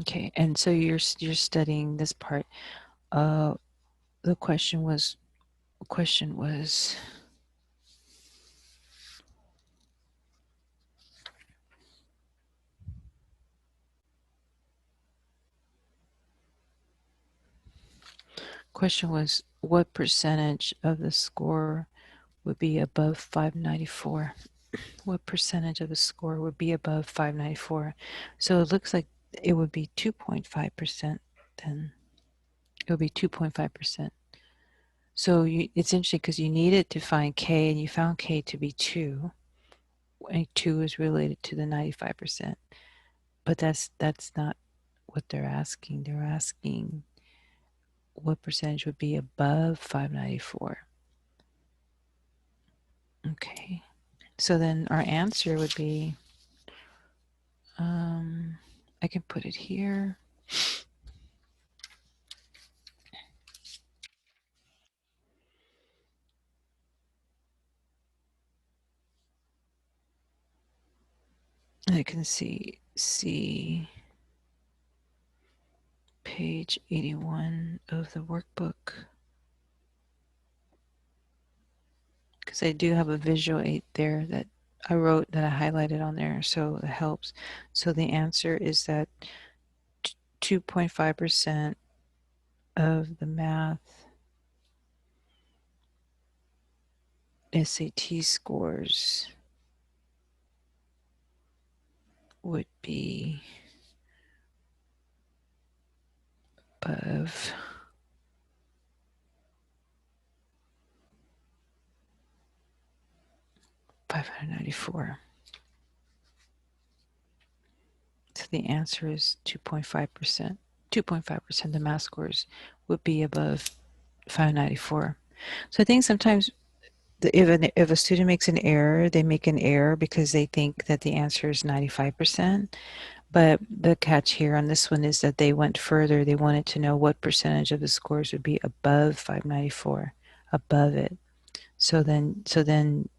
Okay, and so you're studying this part. The question was question was what percentage of the score would be above 594? What percentage of the score would be above 594? So it looks like it would be 2.5% then. It would be 2.5%. So it's interesting because you needed to find K and you found K to be 2. And 2 is related to the 95%. But that's not what they're asking. They're asking what percentage would be above 594. Okay. So then our answer would be, I can put it here. I can see page 81 of the workbook, because I do have a visual aid there that I wrote, that I highlighted on there, so it helps. So the answer is that 2.5% of the math SAT scores would be above 594. So the answer is 2.5%. 2.5% of the math scores would be above 594. So I think sometimes if a student makes an error, they make an error because they think that the answer is 95%. But the catch here on this one is that they went further. They wanted to know what percentage of the scores would be above 594, above it. So then,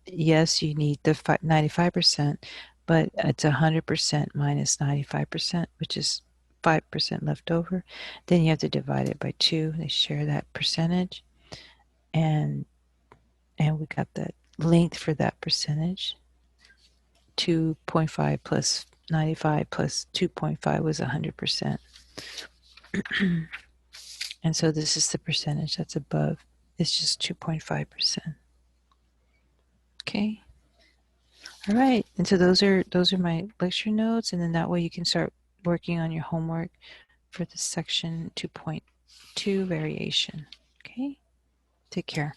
yes, you need the 95%, but it's 100% minus 95%, which is 5% left over. Then you have to divide it by 2. They share that percentage, and we got that length for that percentage. 2.5 plus 95 plus 2.5 was 100%. And so this is the percentage that's above. It's just 2.5%. Okay. All right. And so those are my lecture notes, and then that way you can start working on your homework for the section 2.2 variation. Okay. Take care.